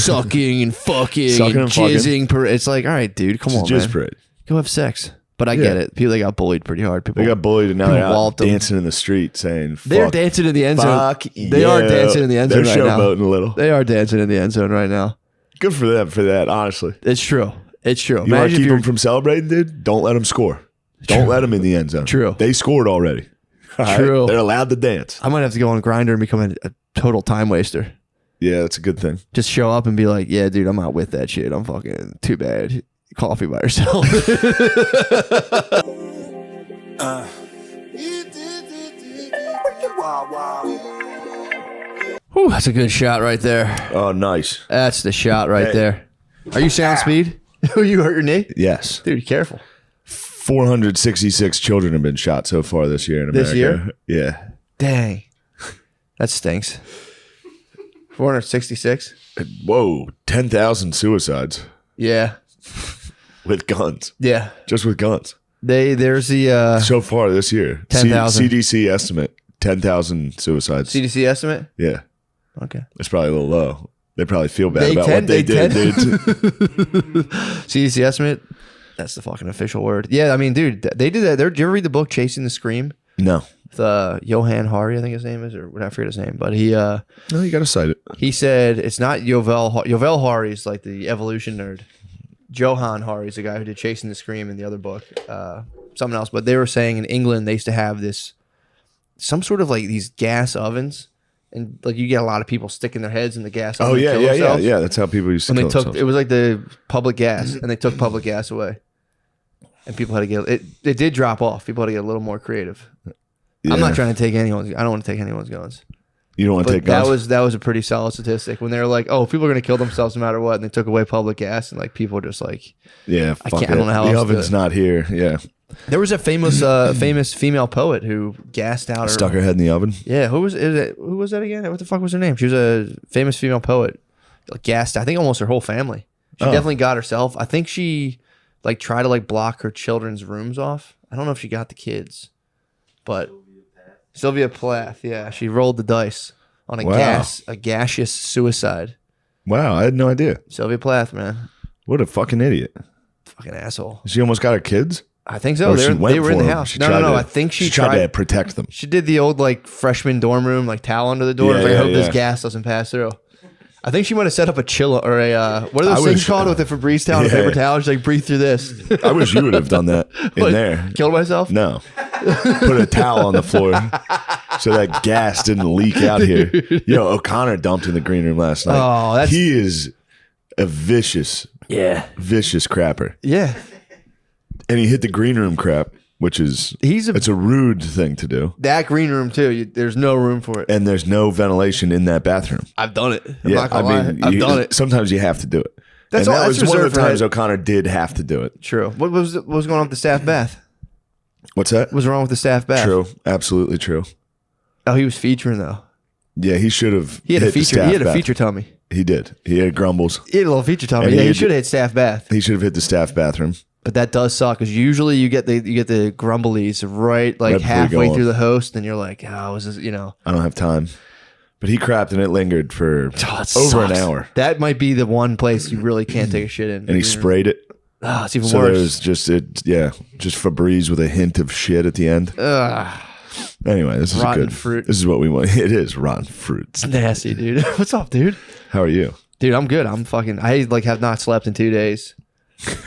sucking and fucking Sucking and and fucking. jizzing. It's like, all right, dude, come on, It's a jizz man. parade. Go have sex. But I get it. People, they got bullied pretty hard. People, They got bullied and now people they're out walloped them. dancing in the street saying, fuck. They're dancing in the end zone. Fuck They are dancing in the end zone They're right now. showboating a little. They are dancing in the end zone right now. Good for them for that, honestly. It's true. It's true. You want Imagine to if keep you're them from celebrating, dude? Don't let them score. Don't let them in the end zone. True. They scored already. All right? True. They're allowed to dance. I might have to go on Grindr and become a total time waster. Yeah, that's a good thing. Just show up and be like, yeah, dude, I'm not with that shit. I'm fucking too bad. Coffee by yourself. Whew, that's a good shot right there. Oh, nice. That's the shot right Hey. there. Are you sound speed? You hurt your knee? Yes. Dude, careful. 466 children have been shot so far this year in America. This year? Yeah. Dang. That stinks. 466? Whoa, 10,000 suicides Yeah. with guns. Yeah. Just with guns. There's the So far this year. 10,000. CDC estimate, 10,000 suicides. CDC estimate? Yeah. Okay. It's probably a little low. They probably feel bad They about can- what they they did, can. dude. CDC estimate? That's the fucking official word. Yeah, I mean, dude, they did that. Did you ever read the book Chasing the Scream? No. With Johan Hari, I think his name is, or I forget his name, but he No, you got to cite it. he said it's not Yovel Hari is like the evolution nerd. Johan Hari is the guy who did Chasing the Scream in the other book, something else. But they were saying in England they used to have some sort of like these gas ovens, and like you get a lot of people sticking their heads in the gas oven. Oh, to yeah, kill yeah, yeah, themselves. yeah. That's how people used to And they kill took themselves. it was like the public gas, and they took public gas away, and people had to get it. It did drop off. People had to get a little more creative. Yeah. I'm not trying to take anyone's. I don't want to take anyone's guns. You don't want to But take guns? that was a pretty solid statistic when they were like, "Oh, people are going to kill themselves no matter what," and they took away public gas, and like people were just like, Yeah, I fuck can't- I it. don't know how the else to do oven's it. not here. Yeah. there was a famous female poet who gassed out. Stuck her head in the oven. Yeah, who was that again? What the fuck was her name? She was a famous female poet. Like, gassed. I think almost her whole family. She Oh. definitely got herself. I think she like tried to like block her children's rooms off. I don't know if she got the kids, but Sylvia Plath. Yeah, she rolled the dice on Wow. a gaseous suicide. Wow, I had no idea. Sylvia Plath, man, What a fucking idiot. fucking asshole. She almost got her kids? I think so. Or she went They were in for the them. house. She No. tried to- I think she tried to tried. protect them. She did the old like freshman dorm room like towel under the door. Yeah, Like, I yeah, hope this yeah. gas doesn't pass through. I think she might have set up a chill or a what are those I things wish- called with the Febreze towel, and a Yeah. paper towel? She's like, breathe through this. I wish you would have done that in What, there. Killed myself? No. Put a towel on the floor so that gas didn't leak out here. You know, O'Connor dumped in the green room last night. Oh, that's- He is a vicious crapper. Yeah. And he hit the green room crap, which is it's a rude thing to do. That green room too. There's no room for it. And there's no ventilation in that bathroom. I've done it. I'm not gonna lie. I've you- done it. Sometimes you have to do it. That's and all- that that's was one of reserved the for times head- O'Connor did have to do it. True. What was going on with the staff bath? What's that? What was wrong with the staff bath? True. Absolutely true. Oh, he was featuring though. Yeah, he should have. He had a hit the feature. staff He had a bath. feature tummy. He did. He had grumbles. He had a little feature tummy. And Yeah, he he had- should have hit staff bath. He should have hit the staff bathroom. But that does suck because usually you get the grumblies right like Right before you halfway go through on. the host, and you're like, oh, is this, you know? I don't have time. But he crapped and it lingered for it over an sucks. hour. That might be the one place you really can't take a shit in. And he sprayed it. Oh, it's even So worse. there's just just Febreze with a hint of shit at the end. Ugh, Anyway, this is Rotten good fruit. This is what we want. It is rotten fruits. nasty, dude. What's up, dude? How are you? Dude, I'm good. I like have not slept in 2 days.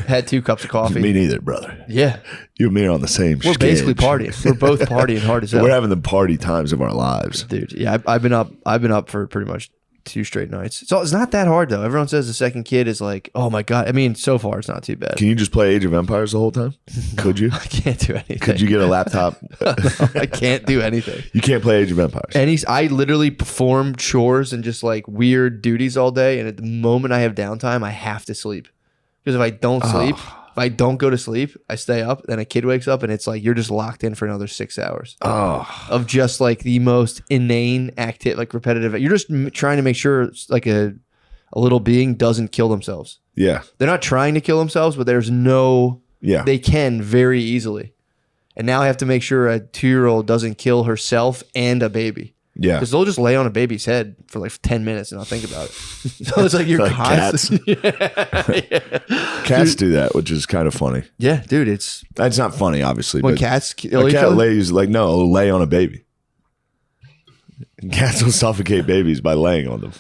Had 2 cups of coffee. Me neither, brother. Yeah, You and me are on the same. we're basically schedule. partying. We're both partying hard as hell, We're having the party times of our lives. dude. Yeah, I've been up for pretty much 2 straight nights. So it's not that hard though. Everyone says the second kid is like, oh my god. I mean, so far it's not too bad. Can you just play Age of Empires the whole time? Could you? I can't do anything. Could you get a laptop? I can't do anything. You can't play Age of Empires. I literally perform chores and just like weird duties all day. And at the moment I have downtime, I have to sleep. Because if I don't sleep, if I don't go to sleep, I stay up. Then a kid wakes up and it's like you're just locked in for another 6 hours of just like the most inane active, like repetitive. You're just trying to make sure like a little being doesn't kill themselves. Yeah. They're not trying to kill themselves, but there's no, Yeah. they can very easily. And now I have to make sure a 2-year-old doesn't kill herself and a baby. Yeah. Because they'll just lay on a baby's head for like 10 minutes and not think about it. So it's like you're Like constantly. Cats do that, which is kind of funny. Yeah, dude. It's That's not funny, obviously. when but cats kill a each cat other. lays like no, it'll lay on a baby. Cats will suffocate babies by laying on them.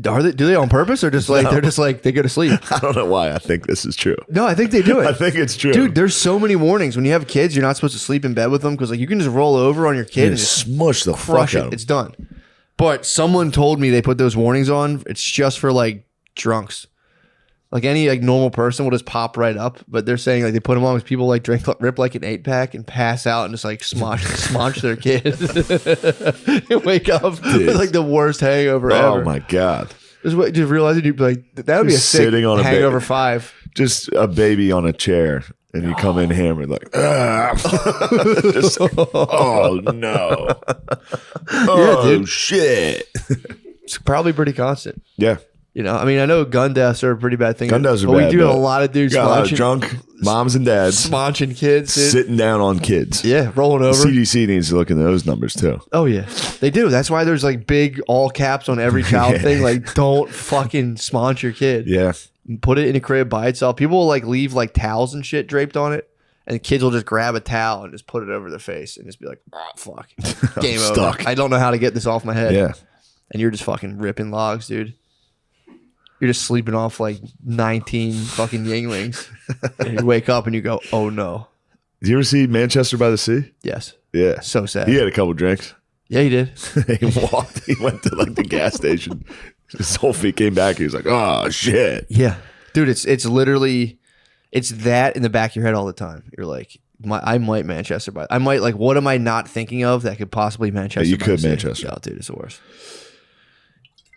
Are they? Do they on purpose or just like No. they're just like they go to sleep? I don't know why I think this is true. No, I think they do I it. think it's true. Dude, there's so many warnings when you have kids. You're not supposed to sleep in bed with them because like you can just roll over on your kid You and just smush the crush fuck it. out It's done. But someone told me they put those warnings on. It's just for like drunks. Like any like normal person will just pop right up. But they're saying like they put them on because people like rip like an 8-pack and pass out and just like smosh their kid. And wake up with like the worst hangover ever. Oh my god. Just realizing you'd be like that would be a Just sick sitting on a bed. hangover 5. Just a baby on a chair and you come in hammered like just, oh no. Oh dude. shit. It's probably pretty constant. Yeah. You know, I mean, I know gun deaths are a pretty bad thing. Gun deaths are but bad, we do have but a lot of dudes Got a lot of smonching, drunk moms and dads smonching kids. Dude. sitting down on kids. Yeah, rolling over. CDC needs to look into those numbers too. Oh yeah, they do. That's why there's like big all caps on every child Yeah. thing. Like, don't fucking smonch your kid. Yeah. Put it in a crib by itself. People will like leave like towels and shit draped on it, and the kids will just grab a towel and just put it over their face and just be like, "Oh fuck, game over. stuck." I don't know how to get this off my head." Yeah. And you're just fucking ripping logs, dude. You're just sleeping off like 19 fucking Yinglings. And you wake up and you go, "Oh no." Did you ever see Manchester by the Sea? Yes. Yeah. So sad. He had a couple drinks. Yeah, you did. He went to like the gas station. His whole feet came back. He was like, oh shit. Yeah, dude, it's literally it's that in the back of your head all the time. You're like, I might Manchester by. I might like. What am I not thinking of that could possibly Manchester? Yeah, you by could the sea? Manchester. Yeah, dude, it's the worst.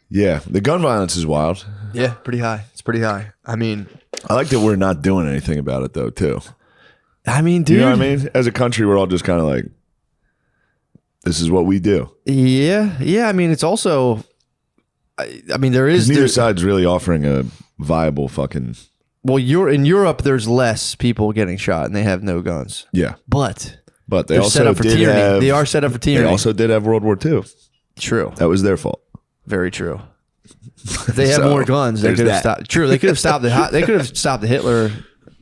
Yeah. The gun violence is wild. Yeah, pretty high. It's pretty high. I mean, I like that we're not doing anything about it though, too. dude. You know what I mean? As a country, we're all just kind of like, this is what we do. Yeah, yeah. I mean, it's also. I mean, there is. Neither side's really offering a viable fucking. Well, you're in Europe. There's less people getting shot, and they have no guns. Yeah. But But they they're also set up for did tyranny. have. They are set up for tyranny. They also did have World War II. True. That was their fault. Very true. If they had So, more guns, they there's could have that. stopped. True, they could have stopped the. They could have stopped the Hitler.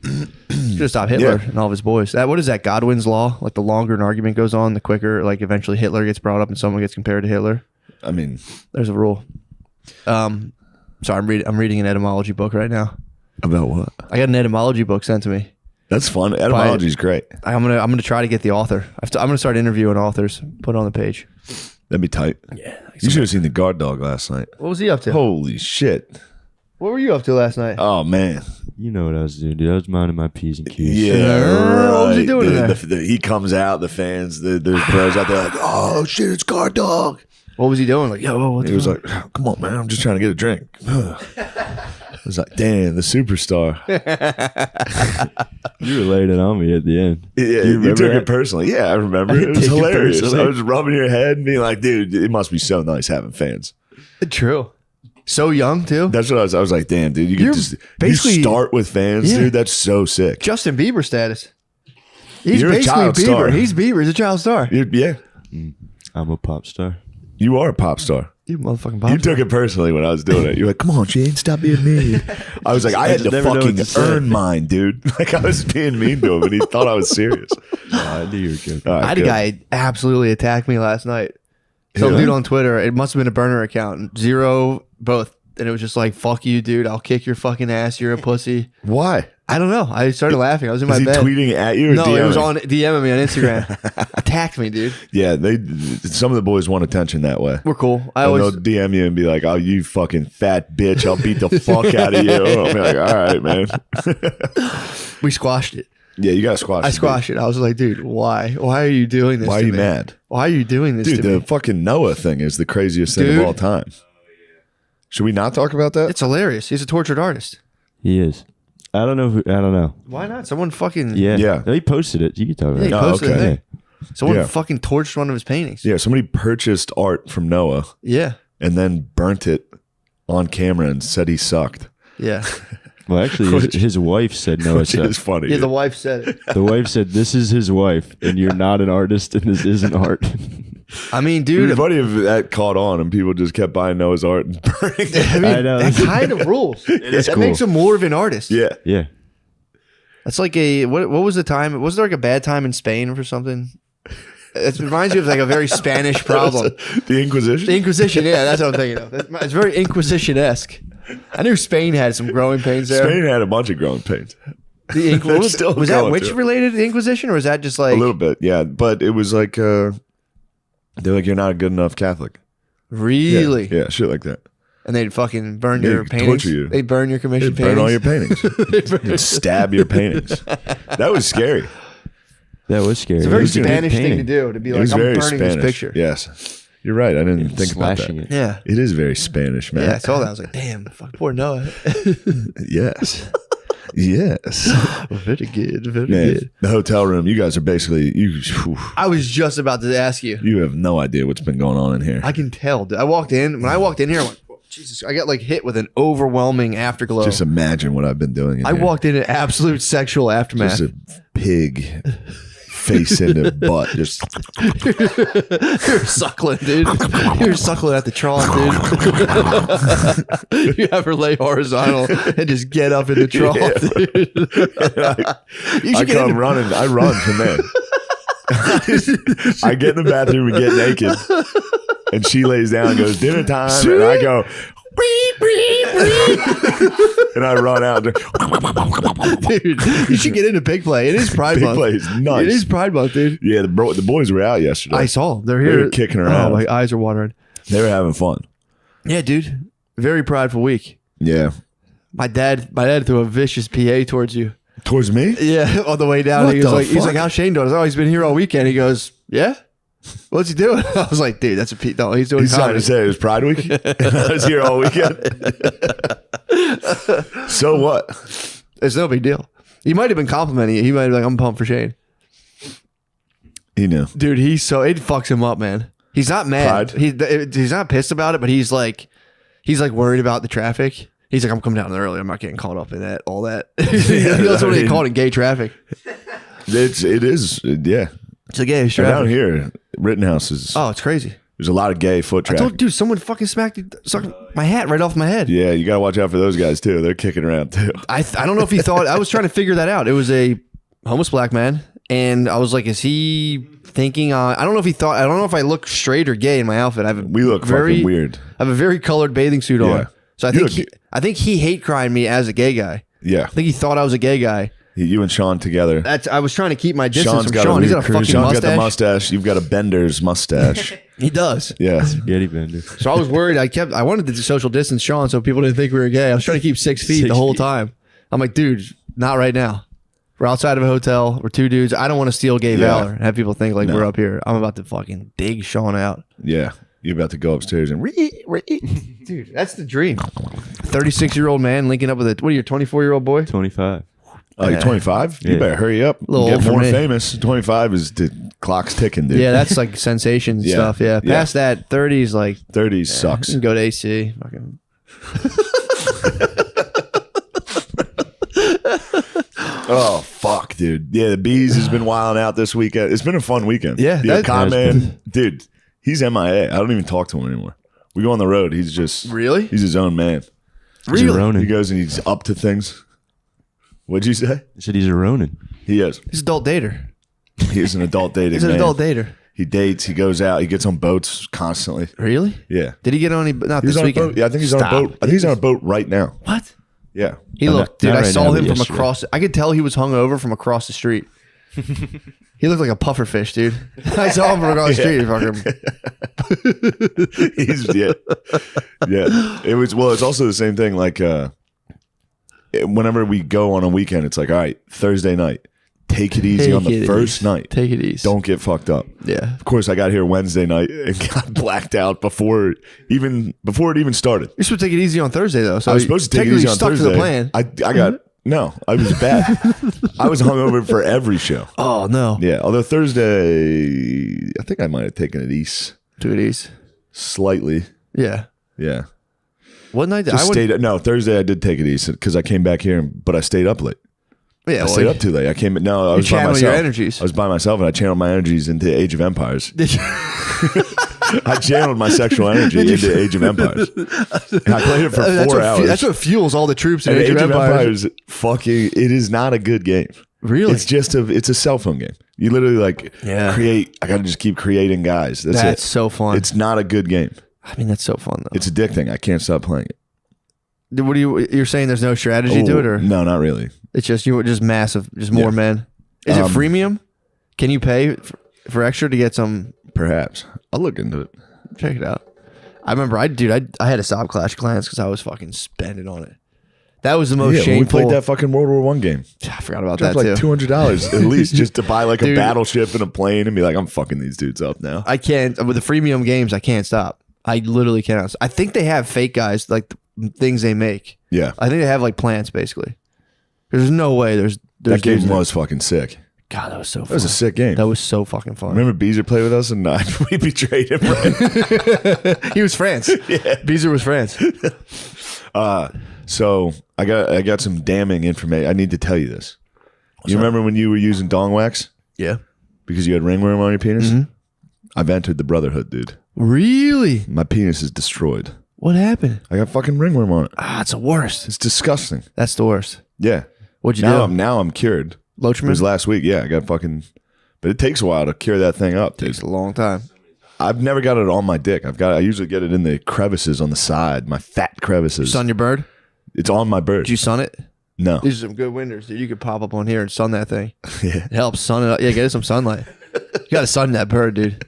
Could have stopped Hitler Yeah. and all of his boys. What is that? Godwin's law. Like the longer an argument goes on, the quicker. Like eventually Hitler gets brought up and someone gets compared to Hitler. I mean, There's a rule. Sorry, I'm reading an etymology book right now. about what? I got an etymology book sent to me. That's fun. Etymology is great. I'm gonna try to get the author. I'm gonna start interviewing authors. Put it on the page. That'd be tight. Yeah. You should have seen the guard dog last night. What was he up to? Holy shit. What were you up to last night? Oh, man. You know what I was doing, dude. I was minding my P's and Q's. Yeah. What was he doing in there? He comes out, the fans, there's pros out there like, oh, shit, it's guard dog. What was he doing? Like, yo, what He was like, oh, come on, man. I'm just trying to get a drink. I was like, damn, the superstar. You were laying it on me at the end. Yeah, Do you you remember took that? it personally. Yeah, I remember. I It was take it hilarious. personally. I was rubbing your head and being like, dude, it must be so nice having fans. True. So young too. That's what I was like, damn, dude, you You're could just basically- you start with fans, Yeah. dude. That's so sick. Justin Bieber status. He's You're a basically child Bieber. star. He's Bieber. He's a child star. Yeah, I'm a pop star. you are a pop star. You motherfucking pop You star. took it personally when I was doing it. You're like, come on, Shane, stop being mean. I was like, I had just to never know what fucking to say. earn mine, dude. Like, I was being mean to him, and he thought I was serious. I knew you were joking. All right, I had a good. guy absolutely attack me last night. Some Yeah. dude on Twitter. It must have been a burner account. Zero both. And it was just like, fuck you, dude. I'll kick your fucking ass. You're a pussy. Why? I don't know. I started laughing. I was in Is my he bed. tweeting at you or No, it was DMing? on DMing me on Instagram. Attacked me, dude. Yeah, some of the boys want attention that way. We're cool. I And always they'll DM you and be like, oh, you fucking fat bitch. I'll beat the fuck out of you. I'll be like, all right, man. we squashed it. Yeah, you got to squash I it, squashed it. I was like, dude, why? Why are you doing this? Why are to you me? mad? Why are you doing this Dude, to the me? fucking Noah thing is the craziest thing Dude. of all time. Should we not talk about that? It's hilarious. He's a tortured artist. He is. I don't know. Why not? Someone fucking Yeah. Yeah. No, he posted it. You can talk about Yeah, it. he Oh, posted okay. a thing. Someone Yeah. fucking torched one of his paintings. Yeah, somebody purchased art from Noah Yeah. and then burnt it on camera and said he sucked. Yeah. Well, actually, his wife said no. Which is funny. Yeah, the wife said it. The wife said, this is his wife, and you're not an artist, and this isn't art. I mean, It'd be dude. funny if that caught on and people just kept buying Noah's art and burning it. I mean, I know. that kind of rules. is That cool. makes him more of an artist. Yeah. Yeah. That's like what was the time? Was there like a bad time in Spain for something? It reminds me of like a very Spanish problem. The Inquisition? The Inquisition, yeah, that's what I'm thinking of. It's very Inquisition-esque. I knew Spain had some growing pains there. Spain had a bunch of growing pains. The They're was still that going witch through it. related to the Inquisition, or was that just A like little bit, yeah. But it was like, they're like, you're not a good enough Catholic. Yeah, really? Yeah, shit like that. And they'd fucking burn They'd your paintings. torture you. They'd burn your commissioned They'd burn all your paintings. paintings. They'd stab your paintings. That was scary. That was scary. It's a very It was a big Spanish thing to painting. do. To be It like, was I'm very burning Spanish. this picture. Yes. You're right. I didn't think about Slashing that. it. Yeah. It is very Spanish, man. Yeah, I saw that. I was like, damn, fuck, poor Noah. Yes. Yes. Very good. Very Man, the hotel room, you guys are basically, whew, I was just about to ask you. you have no idea what's been going on in here. I can tell. Dude. When I walked in here, I went, "Whoa, Jesus, I got like hit with an overwhelming afterglow. Just imagine what I've been doing in I here. walked in absolute sexual aftermath. Just a pig face into butt. Just You're suckling, dude. You're suckling at the trough, dude. You ever lay horizontal and just get up in the trough, dude? You I should get come into, running. I run from there. I get in the bathroom and get naked. And she lays down and goes, dinner time. And I go, and I run out. dude. You should get into pig play. It is Pride Big Month. play is nice. It is Pride Month, dude. Yeah, the boys were out yesterday. I saw them. They're They here were kicking Oh, around. my eyes are watering. They were having fun. Yeah, dude. Very prideful week. Yeah. My dad threw a vicious PA towards you. Towards me? Yeah, on the way down, What he's the like, fuck? how's Shane doing? I was, oh, he's been here all weekend. He goes, yeah. What's he doing? I was like, dude, that's a Pete. No, he's doing He's trying comedy. to say it was Pride Week. And I was here all weekend. So what? It's no big deal. He might have been complimenting you. He might have been like, I'm pumped for Shane. He knew. Dude, it fucks him up, man. He's not mad. Pride? He's not pissed about it, but he's like worried about the traffic. He's like, I'm coming down early. I'm not getting caught up in that, all that. He doesn't want to get caught in gay traffic. It is. Yeah. It's like, yeah, And traffic. down here, Rittenhouse is. Oh, it's crazy. There's a lot of gay foot I traffic. told dude, someone fucking sucked my hat right off my head. Yeah, you got to watch out for those guys too. They're kicking around too. I don't know if he thought, I was trying to figure that out. It was a homeless black man. And I was like, is he thinking, I don't know if I look straight or gay in my outfit. We look fucking weird. I have a very colored bathing suit Yeah. on. So You look- I think he hate cried me as a gay guy. Yeah. I think he thought I was a gay guy. You and Sean together. I was trying to keep my distance Sean's from got Sean. He's got a fucking Sean's mustache. got the mustache. You've got a Bender's mustache. He does. Yeah. Spaghetti bender. So I was worried. I wanted to social distance Sean so people didn't think we were gay. I was trying to keep 6 feet the 6 whole feet. time. I'm like, dude, not right now. We're outside of a hotel. We're two dudes. I don't want to steal gay Yeah. valor and have people think like No. we're up here. I'm about to fucking dig Sean out. Yeah. You're about to go upstairs and Dude, that's the dream. 36-year-old man linking up with what are you, 24-year-old boy? 25. Oh, you're 25? You Yeah. better hurry up. Little Get old for more me. famous. 25 is the clock's ticking, dude. Yeah, that's like sensation Yeah. stuff. Yeah. Yeah. Past that, 30 is like 30 sucks. you can go to AC. Fucking Oh, fuck, dude. Yeah, the Bees has been wilding out this weekend. It's been a fun weekend. Yeah, The that Con has Man, dude, he's MIA. I don't even talk to him anymore. We go on the road. He's just, Really? he's his own man. He's a Really? Ronin. He goes and he's up to things. What'd you say? I said he's a Ronin. He is. He's an adult dater. He's an adult dating He's an man. adult dater. He dates. He goes out. He gets on boats constantly. Really? Yeah. Did he get on any? Not He's this on a weekend. boat. Yeah, I think he's on Stop. a boat. I think he's on a boat right now. What? Yeah. He Oh, looked, not- dude. not I right saw now, him but from yesterday. across. I could tell he was hungover from across the street. He looked like a puffer fish, dude. I saw him from across the street. Fucking. He's yeah. It was it's also the same thing. Like whenever we go on a weekend, it's like, all right, Thursday night, take it easy on the first night. Take it easy. Don't get fucked up. Yeah. Of course, I got here Wednesday night and got blacked out before it even started. You're supposed to take it easy on Thursday, though. So I was supposed to take it technically easy on stuck Thursday. to the plan. I got no. I was bad. I was hungover for every show. Oh no. Yeah. Although Thursday, I think I might have taken it easy Take it easy. slightly. Yeah. Yeah. What night? Just stayed. No, Thursday I did take it easy because I came back here, but I stayed up late. Yeah, I stayed up too late. I came. No, I was by channel myself. your energies. I was by myself, and I channeled my energies into Age of Empires. Did you? I channeled my sexual energy into Age of Empires. And I played it for 4 hours. That's what fuels all the troops in And Age of Empires. fucking, it is not a good game. Really? It's just it's a cell phone game. You literally like create. I gotta just keep creating guys. That's it. so fun. It's not a good game. I mean, that's so fun though. It's addicting. I can't stop playing it. What do you're saying? There's no strategy to it, or No, not really. it's just just massive, just more men. Is it freemium? Can you pay for extra to get some? Perhaps I'll look into it. Check it out. I remember, I had to stop Clash of Clans because I was fucking spending on it. That was the most When we shameful. played that fucking World War I game. I forgot about That's that like too. $200 at least just to buy like a Dude. battleship and a plane and be like, I'm fucking these dudes up now. I can't with the freemium games. I can't stop. I literally cannot. I think they have fake guys like the things they make. Yeah, I think they have like plants basically. There's no way. There's that game dudes in was fucking sick. there. God, that was so fun. That was a sick game. That was so fucking fun. Remember Beezer played with us and we betrayed him. Right? He was France. Beezer was France. So I got some damning information. I need to tell you this. You remember when you were using dong wax Yeah. because you had ringworm on your penis? Mm-hmm. I've entered the brotherhood, dude. Really? My penis is destroyed. What happened? I got fucking ringworm on it. Ah, it's the worst. It's disgusting. That's the worst. Yeah. What'd you Now do? I'm cured. It was Loachman? last week. Yeah, I got fucking. But it takes a while to cure that thing up, dude. Takes a long time. I've never got it on my dick. I usually get it in the crevices on the side, my fat crevices. Sun your bird? It's on my bird. Did you sun it? No. These are some good winters, dude. You could pop up on here and sun that thing. Yeah. It helps sun it up. Yeah, get it some sunlight. You gotta sun that bird, dude.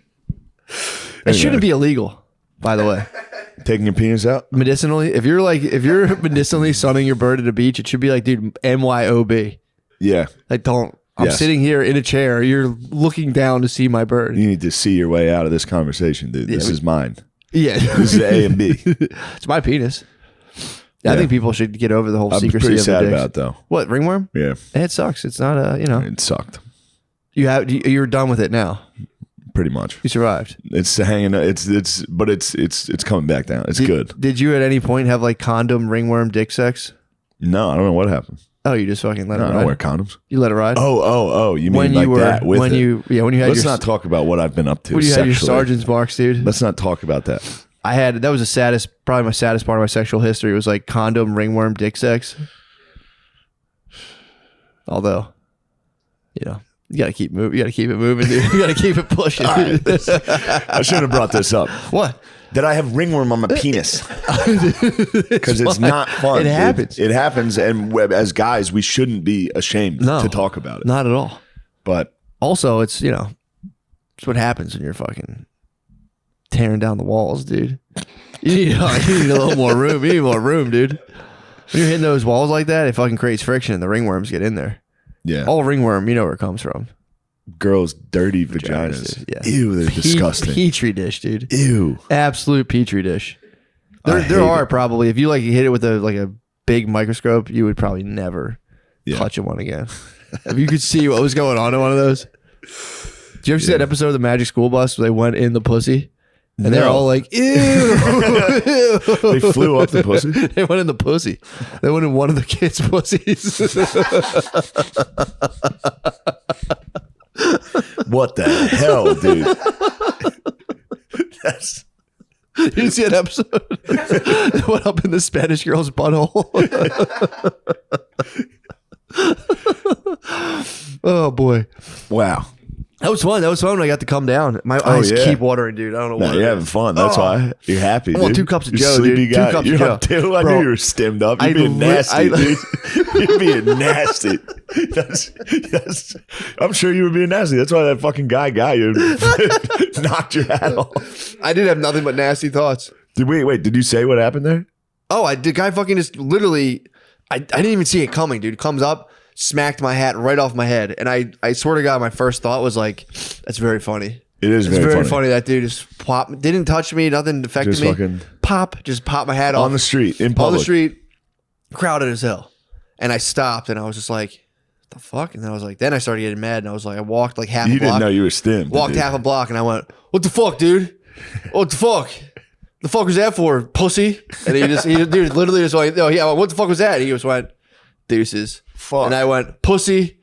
It Anyway. shouldn't be illegal, by the way. Taking your penis out? Medicinally, if you're medicinally sunning your bird at a beach, it should be like, dude, MYOB. Yeah. Like, don't. I'm Yes. sitting here in a chair. You're looking down to see my bird. You need to see your way out of this conversation, dude. This Yeah, is mine. Yeah, This is A and B. it's my penis. Yeah. I think people should get over the whole I'm secrecy pretty of their sad dicks. about it, though. What, ringworm? Yeah. It sucks. It's not a, It sucked. you're done with it now. Pretty much. You survived. It's hanging. But it's coming back down. It's good. Did you at any point have like condom ringworm dick sex? No, I don't know what happened. Oh, you just fucking let No, it I don't ride. wear condoms. You let it ride. Oh. You mean when like you were that with when it? you when you had Let's your not talk about what I've been up to when you had your sexually. sergeant's marks, dude. Let's not talk about that. That was the saddest, probably my saddest part of my sexual history was like condom ringworm dick sex. Although, you gotta keep moving. You gotta keep it moving, dude. You gotta keep it pushing. I shouldn't have brought this up. What? That I have ringworm on my penis because it's not fun. It happens. It happens, and as guys, we shouldn't be ashamed No. to talk about it. Not at all. But Also, it's it's what happens when you're fucking tearing down the walls, dude. You need a little more room. You need more room, dude. When you're hitting those walls like that, it fucking creates friction and the ringworms get in there. yeah, All ringworm, you know where it comes from. girls' dirty vaginas. dude. Yeah. Ew, they're disgusting. Petri dish, dude. Ew. Absolute petri dish. I hate There are it. probably, if you like hit it with a big microscope, you would probably never Yeah. touch one again. If you could see what was going on in one of those. Did you ever see that episode of the Magic School Bus where they went in the pussy? And they're No. all like, ew. They flew up the pussy. They went in the pussy. They went in one of the kids' pussies. What the hell, dude? That's You didn't see that episode? They went up in the Spanish girl's butthole. Oh, boy. wow. That was fun. That was fun when I got to come down. My eyes yeah. keep watering, dude. I don't know No, what. you're it having is. fun. That's Oh. why you're happy. I want dude. 2 cups of You're Joe, sleepy dude. guy. 2 cups You're of on Joe. 2. I Bro, knew you were stemmed up. You're I being li- nasty, I- dude. You're being nasty. That's, I'm sure you were being nasty. That's why that fucking guy got you. Knocked your hat off. I did have nothing but nasty thoughts. Wait, did you say what happened there? Oh, the guy fucking just literally, I didn't even see it coming, dude. Comes up, smacked my hat right off my head. And I swear to God, my first thought was like, that's very funny. It is It's very, very funny. That dude just pop, didn't touch me, nothing affected Just me. fucking- Just pop my hat off. On the street, in On public. the street, crowded as hell. And I stopped and I was just like, what the fuck? And then I was like, then I started getting mad and I was like, I walked like half You a block. didn't know you were stemmed. Walked did you? half a block and I went, what the fuck, dude? What the fuck? The fuck was that for, pussy? And dude, literally just like, no, yeah, what the fuck was that? He just went, deuces. Fuck. And I went, pussy.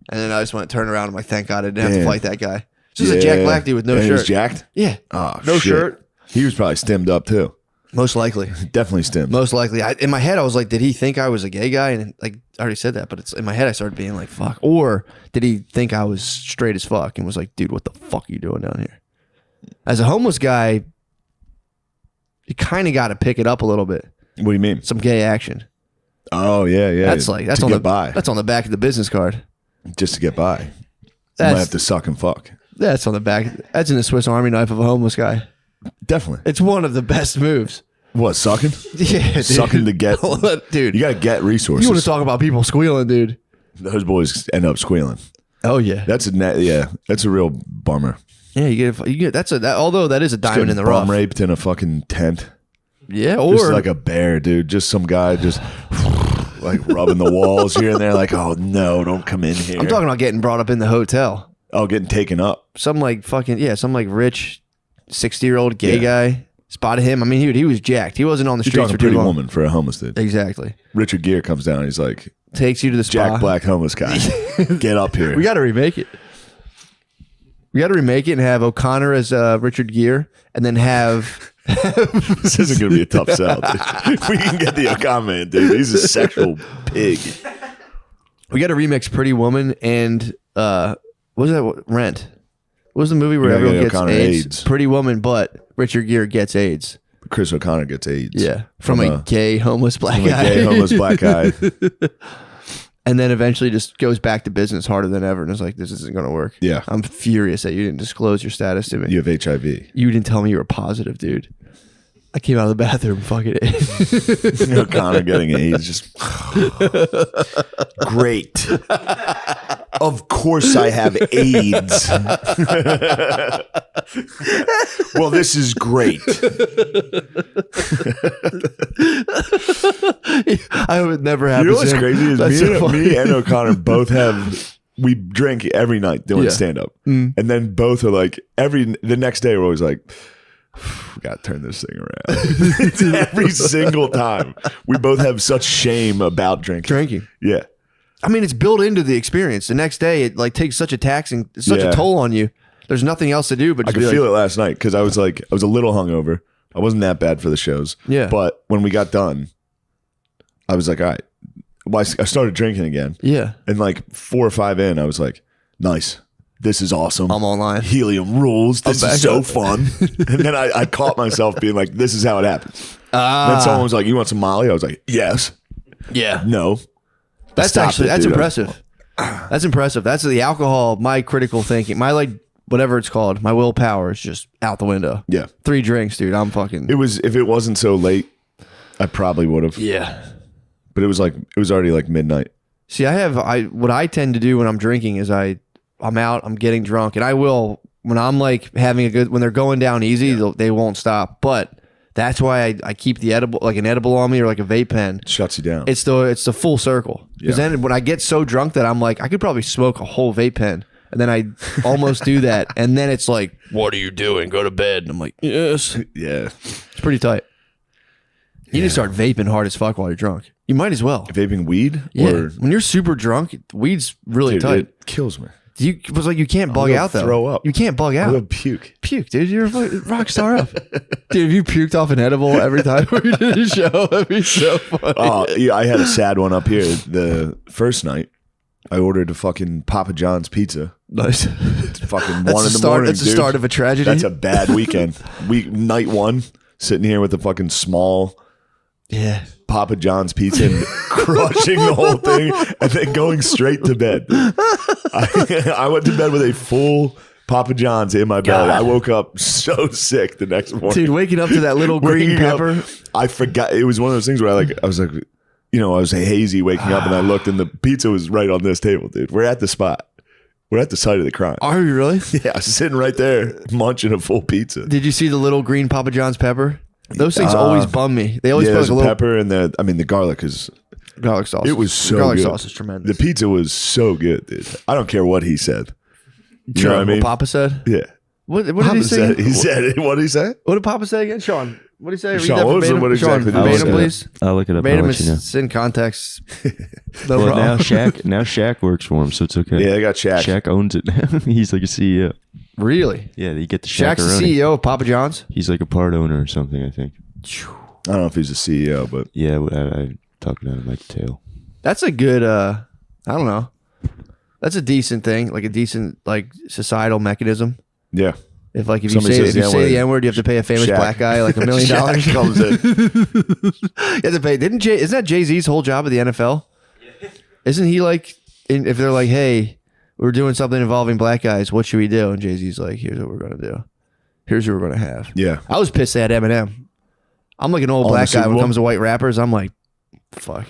And then I just went, turn around. I'm like, thank God I didn't have to Damn. fight that guy. Just a Jack Black dude with no And he was shirt. jacked? Yeah. Oh, no shit. shirt. He was probably stemmed up too. Most likely. Definitely stemmed. Most likely. In my head, I was like, did he think I was a gay guy? And like, I already said that, but it's in my head, I started being like, fuck. Or did he think I was straight as fuck and was like, dude, what the fuck are you doing down here? As a homeless guy, you kind of got to pick it up a little bit. What do you mean? Some gay action. Oh yeah, yeah. That's to on get the by. That's on the back of the business card. Just to get by. You might That's have to suck and fuck. that's on the back. That's in the Swiss Army knife of a homeless guy. Definitely. It's one of the best moves. What, sucking? Yeah, dude. Sucking to get. Dude, You got to get resources. you want to talk about people squealing, dude? Those boys end up squealing. Oh yeah, That's a real bummer. yeah. You get although that is a diamond in the rough. Bum raped in a fucking tent. Yeah, Just or like a bear, dude. Just some guy just like rubbing the walls here and there. Like, oh no, don't come in here. I'm talking about getting brought up in the hotel. Oh, getting taken up. Some like some like rich 60-year-old gay guy spotted him. I mean, he was jacked. He wasn't on the You're streets talking for too Pretty long. Woman for a homeless dude. Exactly. Richard Gere comes down. He's like, Takes you to the spa. Jack Black homeless guy. Get up here. We got to remake it. We got to remake it and have O'Connor as Richard Gere, and then have. This isn't going to be a tough sell, dude. We can get the O'Connor man, dude. He's a sexual pig. We got to remix Pretty Woman and what was that? Rent. What was the movie where Yeah, everyone gets O'Connor AIDS? AIDS. Pretty Woman, but Richard Gere gets AIDS. Chris O'Connor gets AIDS. Yeah, from a gay homeless black From a guy. gay homeless black guy. And then eventually just goes back to business harder than ever and is like, this isn't going to work. Yeah. I'm furious that you didn't disclose your status to me. You have HIV. You didn't tell me you were positive, dude. I came out of the bathroom, fucking O'Connor getting AIDS. Just great. Of course I have AIDS. Well, this is great. I would never have. You know what's crazy is me and O'Connor both have. We drink every night doing Yeah. stand up, and then both are like the next day we're always like, we gotta turn this thing around. Every single time we both have such shame about drinking. Yeah, I mean, it's built into the experience. The next day, it like takes such a taxing, such Yeah. a toll on you. There's nothing else to do but I just could be like, feel it last night because I was a little hungover. I wasn't that bad for the shows. Yeah. but when we got done, I was like, all right. Well, I started drinking again. yeah, And like 4 or 5 in, I was like, nice. This is awesome. I'm online. Helium rules. This back is so up. fun. And then I caught myself being like, this is how it happens. Ah. Then someone was like, you want some Molly? I was like, yes. Yeah, No. that's Stop actually it, that's dude. impressive. That's impressive. That's the alcohol. My critical thinking, my like whatever it's called, my willpower is just out the window. Yeah. 3 drinks, dude. I'm fucking. If it wasn't so late, I probably would have. Yeah. But it was already like midnight. See, what I tend to do when I'm drinking is I'm out, I'm getting drunk, and I will when I'm like having when they're going down easy, they won't stop. But that's why I keep the edible, like an edible on me or like a vape pen. It shuts you down. It's the full circle. Because Yeah. then when I get so drunk that I'm like, I could probably smoke a whole vape pen. And then I almost do that. And then it's like, what are you doing? Go to bed. And I'm like, yes. Yeah. It's pretty tight. You need to start vaping hard as fuck while you're drunk. You might as well. Vaping weed? Yeah. Or, When you're super drunk, weed's really dude, tight. it kills me. It was like you can't bug gonna out though. throw up. You can't bug I'm out. going to puke. Puke, dude. You're a fucking rock star up. Dude, if you puked off an edible every time we did a show, that'd be so funny. Oh, yeah, I had a sad one up here. The first night, I ordered a fucking Papa John's pizza. Nice. It's fucking That's 1 in the the start. morning, That's the dude. start of a tragedy. That's a bad weekend. Night 1, sitting here with the fucking small yeah. Papa John's pizza and crushing the whole thing and then going straight to bed. I went to bed with a full Papa John's in my belly. God. I woke up so sick the next morning. Dude, waking up to that little green Waking up, pepper. I forgot. It was one of those things where I was like, I was hazy waking up and I looked and the pizza was right on this table, dude. We're at the spot. We're at the site of the crime. Are you really? Yeah, I was sitting right there munching a full pizza. Did you see the little green Papa John's pepper? Those things always bum me. They always Yeah, put there's like a a little pepper and the garlic is. garlic sauce. It was so garlic good. sauce is tremendous. The pizza was so good, dude. I don't care what he said. You Sure, know what I mean? Papa said. Yeah. What did Papa he say? said, what did he say? What did Papa say again, Sean? What do you say? Read Sean, that what was it? verbatim. What Sean, exactly did you verbatim, say? please. I'll look it up. Verbatim I'll let you know. is in context. No Well, problem. now Shaq works for him, so it's okay. Yeah, they got Shaq. Shaq owns it now. He's like a CEO. Really? Yeah, you get the Shaq's the Shaq-aroni. CEO of Papa John's? He's like a part owner or something, I think. I don't know if he's a CEO, but Yeah, I talking out of my tail. That's a good, I don't know. That's a decent thing, like a decent like societal mechanism. yeah. If like if Somebody you says say the the N-word, N-word, you have to pay a famous Shaq. black guy like $1 million. Shaq comes in. You have to pay. Isn't that Jay-Z's whole job at the NFL? Isn't he like, if they're like, hey, we're doing something involving black guys, what should we do? And Jay-Z's like, here's what we're gonna do. Here's what we're gonna have. Yeah. I was pissed they had Eminem. I'm like an old On black the guy Super when it Bowl? comes to white rappers. I'm like, fuck.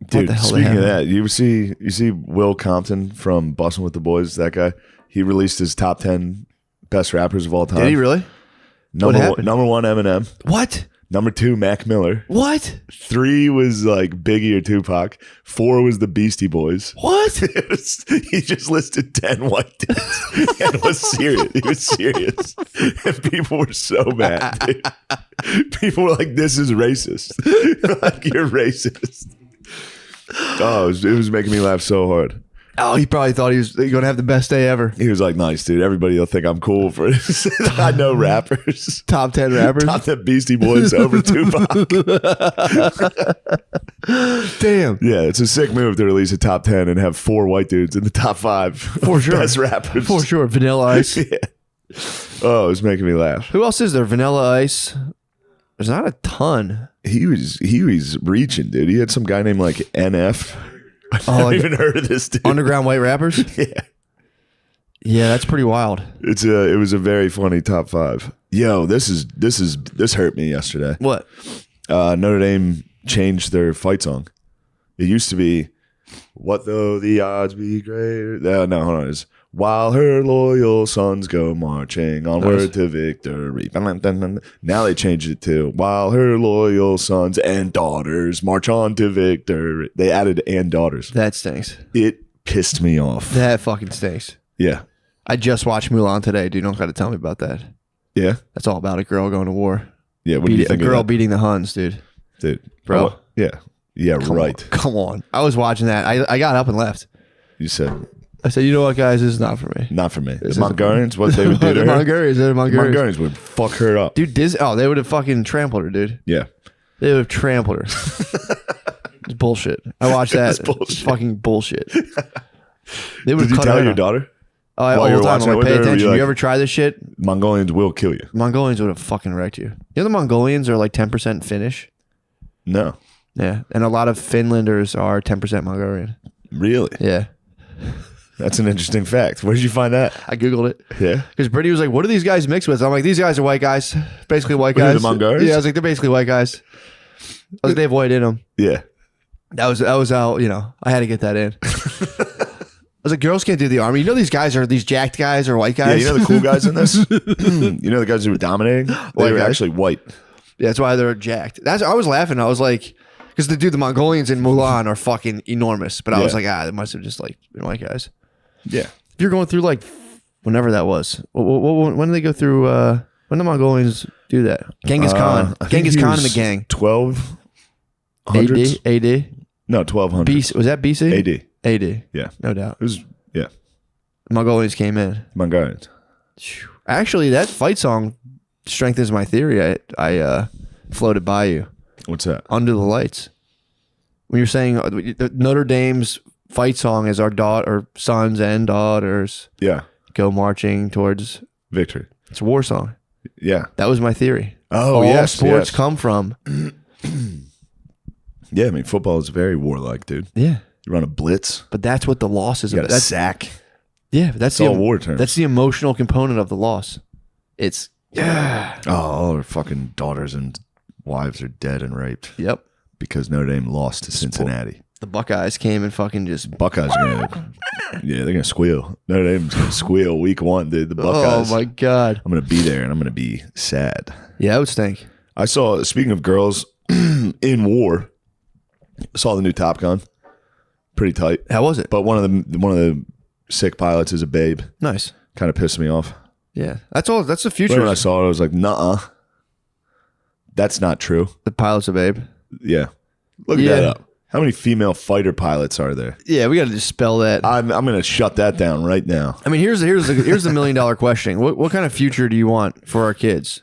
Dude, the hell they speaking have? of that, you see Will Compton from Bustin' with the Boys, that guy? He released his top 10 best rappers of all time. Did he really? Number What one, happened? number 1, Eminem. What? Number 2, Mac Miller. What? 3 was like Biggie or Tupac. 4 was the Beastie Boys. What? He just listed 10 white dudes and was serious. He was serious. And people were so mad, dude. People were like, this is racist. Like, you're racist. Oh, it was making me laugh so hard. Oh, he probably thought he was going to have the best day ever. He was like, nice, dude. Everybody will think I'm cool for this. I know rappers. Top 10 rappers. Top 10 Beastie Boys over Tupac. Damn. Yeah, it's a sick move to release a top 10 and have 4 white dudes in the top 5 For sure. best rappers. For sure. Vanilla Ice. Yeah. Oh, it was making me laugh. Who else is there? Vanilla Ice. There's not a ton. He was reaching, dude. He had some guy named like NF. I've Oh, never like even heard of this dude. underground white rappers. Yeah. Yeah, that's pretty wild. It was a very funny top 5. Yo, this hurt me yesterday. What? Notre Dame changed their fight song. It used to be, "What though the odds be greater?" No, hold on. It's, "While her loyal sons go marching onward Nice. to victory." Now they changed it to, "While her loyal sons and daughters march on to victory." They added "and daughters." That stinks. It pissed me off. That fucking stinks. Yeah. I just watched Mulan today, dude. Don't got to tell me about that. Yeah. That's all about a girl going to war. Yeah. What do you A think girl of that? beating the Huns, dude. Dude. Bro. Oh, yeah. Yeah, Come right. on. Come on. I was watching that. I got up and left. You said, I said, you know what, guys? This is not for me. not for me. The This Mongolians, what they would do to The her? Mongolians. They're The Mongolians. Mongolians would fuck her up. Dude, they would have fucking trampled her, dude. Yeah. They would have trampled her. It's bullshit. I watched that. That's It's bullshit. fucking bullshit. They would Did have you cut tell her your off. daughter? Oh, while all you the were time. watching I'm it like, with pay her, were you attention. like- You ever try this shit? Mongolians will kill you. Mongolians would have fucking wrecked you. You know the Mongolians are like 10% Finnish? No. Yeah. And a lot of Finlanders are 10% Mongolian. Really? Yeah. That's an interesting fact. Where did you find that? I Googled it. Yeah. Because Brittany was like, what are these guys mixed with? I'm like, these guys are white guys. Basically white Were they guys. the Mongolians? Yeah, I was like, they're basically white guys. I was like, they have white in them. Yeah. That was how, I had to get that in. I was like, girls can't do the army. You know these guys are these jacked guys or white Yeah, guys? you know the cool guys in this? You know the guys who were dominating? They White were guys? actually white. Yeah, that's why they're jacked. I was laughing. I was like, because the Mongolians in Mulan are fucking enormous. But I was Yeah. like, they must have just like been white guys. Yeah. If you're going through like, whenever that was, when did they go through, when the Mongolians do that? Genghis Khan. I think Genghis he Khan and was the gang. 1200s? AD? No, 1200. BC, was that BC? AD. AD. Yeah. No doubt. It was, yeah. Mongolians came in. Mongolians. Actually, that fight song strengthens my theory. I floated by you. What's that? Under the Lights. When you're saying Notre Dame's fight song is our sons and daughters Yeah. go marching towards. Victory. It's a war song. Yeah. That was my theory. Oh, All yes. sports yes. come from. Yeah, I mean, football is very warlike, dude. Yeah, You run a blitz. but that's what the loss is You got about. a That's sack. yeah, but that's It's all war terms. That's the emotional component of the loss. It's Oh, all our fucking daughters and wives are dead and raped yep. because Notre Dame lost to Cincinnati. The Buckeyes came and fucking just. Buckeyes are gonna, they're gonna squeal. Notre Dame's gonna squeal week 1, dude. The Oh Buckeyes. my god. I'm gonna be there and I'm gonna be sad. Yeah, it would stink. I saw. Speaking of girls in war, I saw the new Top Gun. Pretty tight, How was it? but one of the sick pilots is a babe. Nice. Kind of pissed me off. Yeah, that's all. That's the But future. when I saw it, I was like, "Nuh-uh." That's not true. The pilot's a babe. Yeah. Look that up. How many female fighter pilots are there? Yeah, we got to just spell that. I'm going to shut that down right now. I mean, here's the $1 million question. What kind of future do you want for our kids?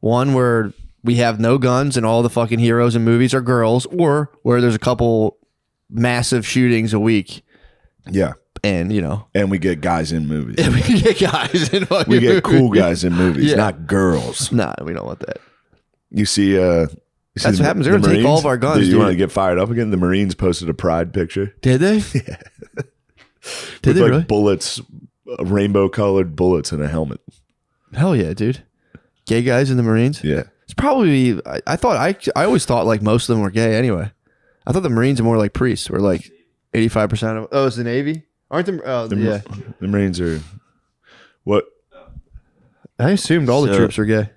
One where we have no guns and all the fucking heroes in movies are girls, or where there's a couple massive shootings a week. Yeah. And, you know. And we get guys in movies. We get guys in fucking We get cool movies. guys in movies, Yeah. not girls. Nah, we don't want that. You see, that's what happens. They're gonna take all of our guns, You dude. want to get fired up again? The Marines posted a pride picture. Did they? Yeah. Did they like really? bullets, rainbow colored bullets in a helmet. Hell yeah, dude. Gay guys in the Marines? Yeah. It's probably, I always thought like most of them were gay anyway. I thought the Marines are more like priests, were like 85% of, it's the Navy? Aren't them, yeah. The Marines are, what? I assumed all the So- troops were gay.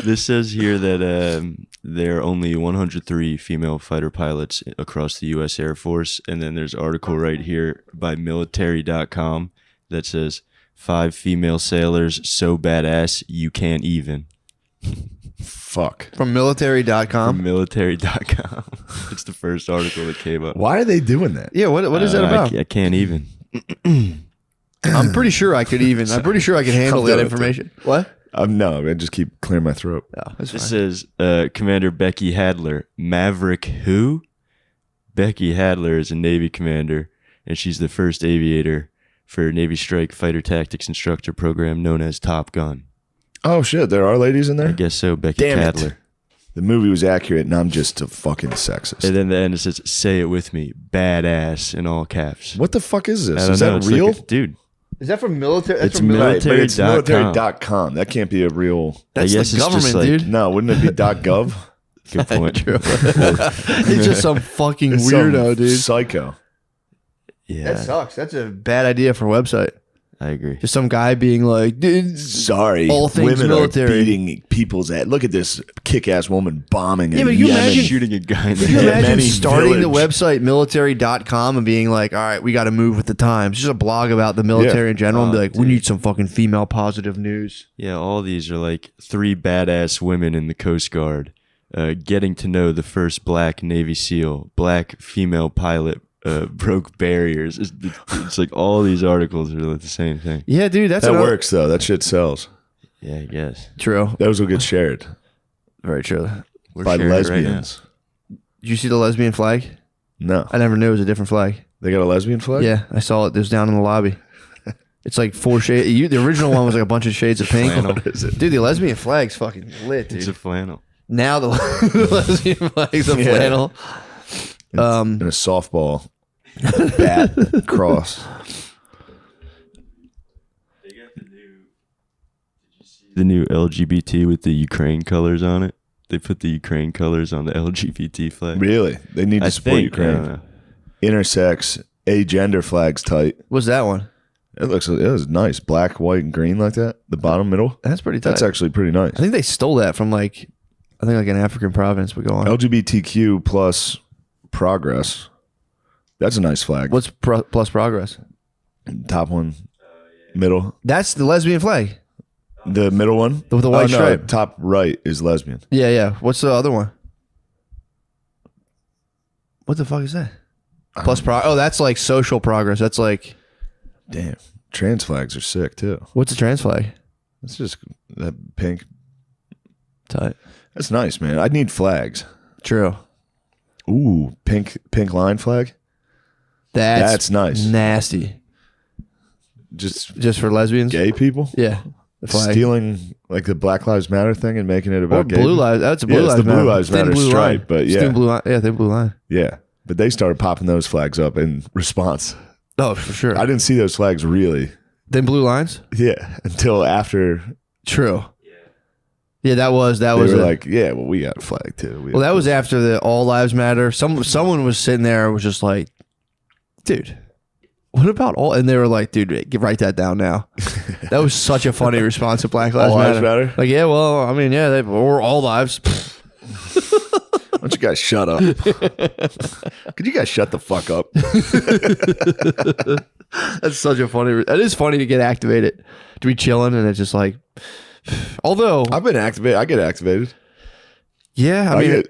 This says here that there are only 103 female fighter pilots across the U.S. Air Force. And then there's an article right here by military.com that says 5 female sailors so badass you can't even. Fuck. From military.com? From military.com. It's the first article that came up. Why are they doing that? Yeah, what is that about? I can't even. I'm pretty sure I could handle I'm that doing it, information. What? No, I just keep clearing my throat. No, that's This fine. says Commander Becky Hadler. Maverick who? Becky Hadler is a Navy commander, and she's the first aviator for Navy Strike Fighter Tactics Instructor Program known as Top Gun. Oh, shit. There are ladies in I there? guess so, Becky Damn it. Hadler. The movie was accurate, and I'm just a fucking sexist. And then the end it says, say it with me, badass in all caps. What the fuck is this? I don't Is know, that it's real? like dude, Is that from military? That's It's from Right, but it's military.com. military.com. That can't be a real. That's I guess the it's just government, like- dude. No, wouldn't it be .gov? good point. It's just some fucking It's some weirdo, dude. Psycho. Yeah, That sucks. That's a bad idea for a website. I agree. Just some guy being like, dude, Sorry, all things women military. are beating people's ass. Look at this kick-ass woman bombing. Yeah, in but you Yemen. imagine- Shooting a guy in the Could you head. imagine Many starting the village. website military.com and being like, all right, we got to move with the times. Just a blog about the military Yeah. in general and be Oh, like, we dude. need some fucking female positive news. Yeah, all these are like 3 badass women in the Coast Guard. Getting to know the first black Navy SEAL, black female pilot broke barriers. It's like all these articles are like the same thing. Yeah, dude, that's That another- works though. That shit sells. Yeah, I guess. True. Those will get shared Very true. We're by sharing it right now. lesbians. Did you see the lesbian flag? No, I never knew it was a different flag. they got a lesbian flag. Yeah, I saw it. It was down in the lobby. It's like 4 shades. The original one was like a bunch of shades of pink. Flannel. What is it? Dude, the lesbian flag's fucking lit, dude. It's a flannel. Now the lesbian flag's a Yeah. flannel. And a softball bat cross. The new LGBT with the Ukraine colors on it. They put the Ukraine colors on the LGBT flag. Really? They need to I support think, I don't Ukraine. know. Intersex, agender flags tight. What's that one? It was nice. Black, white, and green like that. The bottom middle. That's pretty tight. That's actually pretty nice. I think they stole that from like an African province. But go on. LGBTQ plus progress. That's a nice flag. What's plus progress? Top one, middle. That's the lesbian flag. The middle one With the white stripe. Top right is lesbian. Yeah, yeah. What's the other one? What the fuck is that? Plus Oh, that's like social progress. That's like, Damn, trans flags are sick too. what's a trans flag? It's just that pink. Tight. That's nice, man. I need flags. True. Ooh, pink line flag. That's nice. Nasty. Just For lesbians? gay people Yeah. The flag. stealing like the Black Lives Matter thing and making it about Or gay blue people. lives. That's a blue Yeah, it's lives the Blue matter. Lives Thin Matter blue stripe, line. but It's yeah. thin blue line. Yeah, thin blue line. Yeah, but they started popping those flags up in response. Oh, for sure. I didn't see those flags really. Thin blue lines? Yeah, until after True. Yeah, that was they were a- like, "Yeah, well, we got a flag too." Well, that was after the All Lives Matter. Someone was sitting there and was just like, dude, what about all? And they were like, dude, write that down now. That was such a funny response to Black Lives All Matter. Lives Matter? Like, yeah, well, I mean, yeah, or all lives. Why don't you guys shut up? Could you guys shut the fuck up? That's such a funny. It is funny to get activated, to be chilling, and it's just like Although I've been activated. I get activated. yeah, I mean,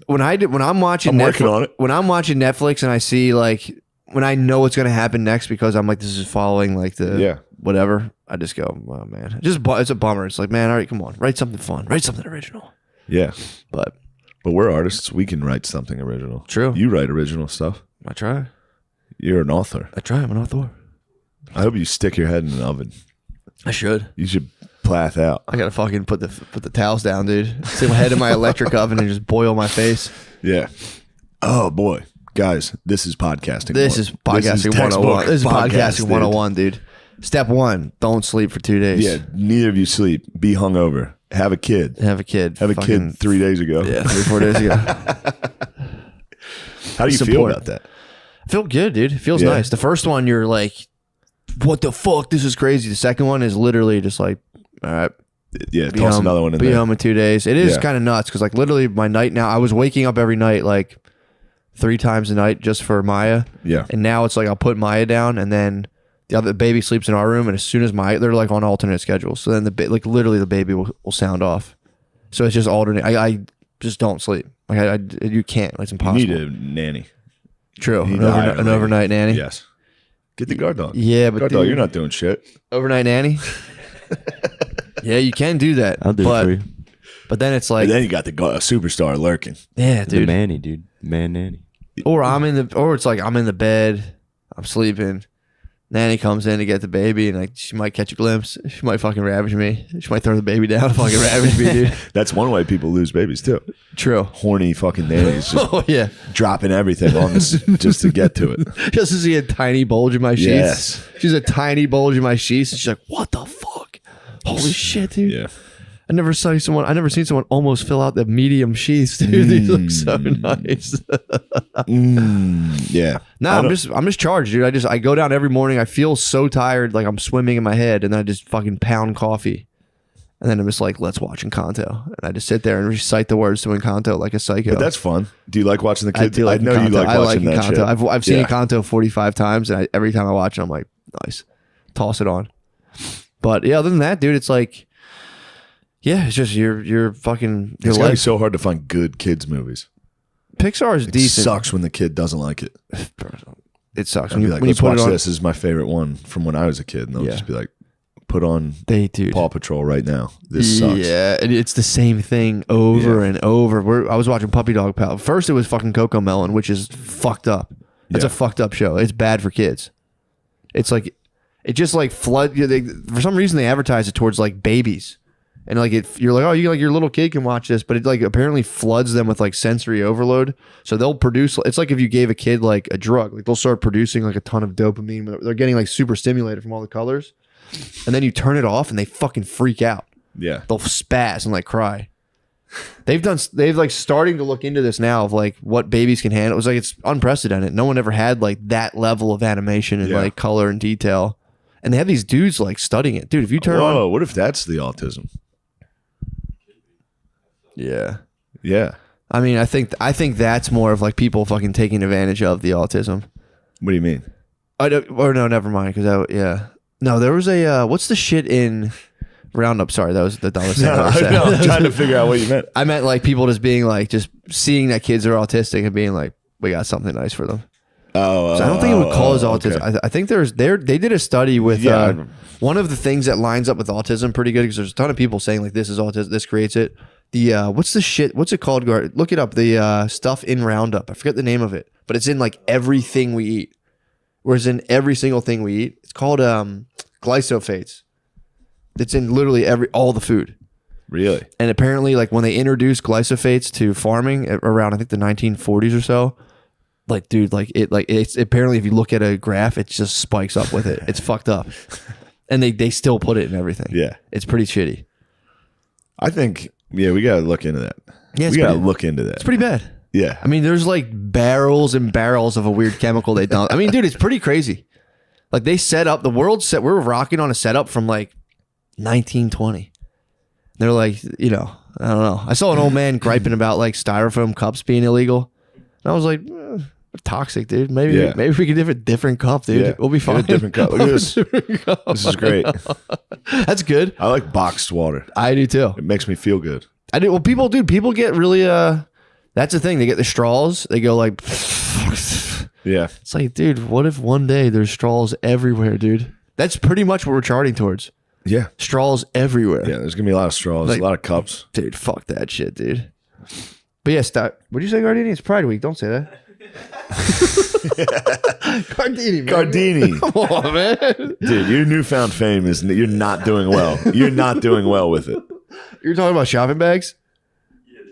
when I'm watching I'm working on it. When I'm watching Netflix and I see like when I know what's going to happen next because I'm like this is following like the whatever, I just go, oh man, it's a bummer. It's like, man, all right, come on, write something fun, write something original. Yeah, but we're artists. We can write something original. True. You write original stuff. I try. You're an author. I try. I'm an author. I hope you stick your head in an oven. I should. You should plath out. I gotta fucking put the towels down, dude. Stick my head in my electric oven and just boil my face. Yeah. Oh boy, guys, this is podcasting. This is podcasting 101. This is podcasting 101, dude. Step 1: don't sleep for 2 days. Yeah. Neither of you sleep. Be hungover. Have a kid. Have a kid. Have a kid 3 days ago. Yeah, 3-4 days ago. How do you feel about that? I feel good, dude. It feels nice. The first one, you're like, what the fuck? This is crazy. The second one is literally just like, all right. Yeah, toss another one in there. Be home in 2 days. It is kind of nuts because like literally my night now, I was waking up every night like 3 times a night just for Maya. Yeah. And now it's like I'll put Maya down and then the other baby sleeps in our room, and as soon as they're like on alternate schedules. So then like literally the baby will sound off. So it's just alternate. I just don't sleep. Like you can't. It's impossible. You need a nanny. True. An overnight nanny. Yes. Get the guard dog. Yeah, but guard dog, you're not doing shit. Overnight nanny. Yeah, you can do that. I'll do it for you. But then it's like, and then you got the superstar lurking. Yeah, dude. The manny, dude. Man nanny. Or it's like I'm in the bed, I'm sleeping. Nanny comes in to get the baby, and like she might catch a glimpse. She might fucking ravage me. She might throw the baby down and fucking ravage me, dude. That's one way people lose babies too. True. Horny fucking nannies just dropping everything on this just to get to it. Just to see a tiny bulge in my sheets. Yes. She's a tiny bulge in my sheets, and she's like, "What the fuck? Holy shit, dude!" Yeah. I never seen someone almost fill out the medium sheets, dude. These look so nice. Yeah. No, I'm just charged, dude. I go down every morning. I feel so tired, like I'm swimming in my head, and then I just fucking pound coffee. And then I'm just like, let's watch Encanto. And I just sit there and recite the words to Encanto like a psycho. But that's fun. Do you like watching the kids? I do like I know Encanto. you like watching that Encanto. shit. I've seen Encanto 45 times, and every time I watch it, I'm like, nice. Toss it on. But yeah, other than that, dude, it's like, yeah, it's just you're fucking. It's gotta be so hard to find good kids movies. Pixar is decent. It sucks when the kid doesn't like it. It sucks when you like, let's watch this. This is my favorite one from when I was a kid, and they'll just be like, put on Paw Patrol right now. This sucks. Yeah, and it's the same thing over and over. I was watching Puppy Dog Pal. First, it was fucking Coco Melon, which is fucked up. It's a fucked up show. It's bad for kids. It's like it just like for some reason they advertise it towards like babies. And like you're like, oh, your little kid can watch this, but it like apparently floods them with like sensory overload. So they'll produce. It's like if you gave a kid like a drug, like they'll start producing like a ton of dopamine. They're getting like super stimulated from all the colors, and then you turn it off and they fucking freak out. Yeah, they'll spaz and like cry. They've like starting to look into this now of like what babies can handle. It was like it's unprecedented. No one ever had like that level of animation and like color and detail. And they have these dudes like studying it, dude. If you turn on, what if that's the autism? Yeah. I mean, I think that's more of like people fucking taking advantage of the autism. What do you mean? No, never mind. No, there was a what's the shit in Roundup? Sorry, that was the dumbest thing I ever said. I'm trying to figure out what you meant. I meant like people just being like just seeing that kids are autistic and being like, we got something nice for them. So I don't think it would cause autism. Okay. I think they did a study with one of the things that lines up with autism pretty good because there's a ton of people saying like this is autism, this creates it. The what's it called? Look it up. The stuff in Roundup. I forget the name of it, but it's in like everything we eat. Whereas in every single thing we eat, it's called glyphosates. It's in literally all the food. Really? And apparently, like when they introduced glyphosates to farming around I think the 1940s or so, like dude, it's apparently if you look at a graph, it just spikes up with it. It's fucked up, and they still put it in everything. Yeah, it's pretty shitty. I think. Yeah, we gotta look into that. Yeah, we gotta look into that. It's pretty bad. Yeah, I mean, there's like barrels and barrels of a weird chemical they dump. I mean, dude, it's pretty crazy. Like they set up we're rocking on a setup from like 1920. They're like, I don't know. I saw an old man griping about like styrofoam cups being illegal, and I was like, Toxic, dude. Maybe Yeah. maybe we can have a different cup, dude. Yeah. We'll be Get a fine. different cup. Look at this. This is great. That's good. I like boxed water. I do too. It makes me feel good. I do. Well, people get really. That's the thing. They get the straws. They go like. Yeah. It's like, dude, what if one day there's straws everywhere, dude? That's pretty much what we're charting towards. Yeah. Straws everywhere. Yeah. There's gonna be a lot of straws, Like- a lot of cups. Dude, fuck that shit, dude. But yeah, stop. What'd you say, Gardini? It's Pride Week. Don't say that. Gardini, man. Gardini. Come on, man. Dude, your newfound fame is you're not doing well. You're not doing well with it. You're talking about shopping bags?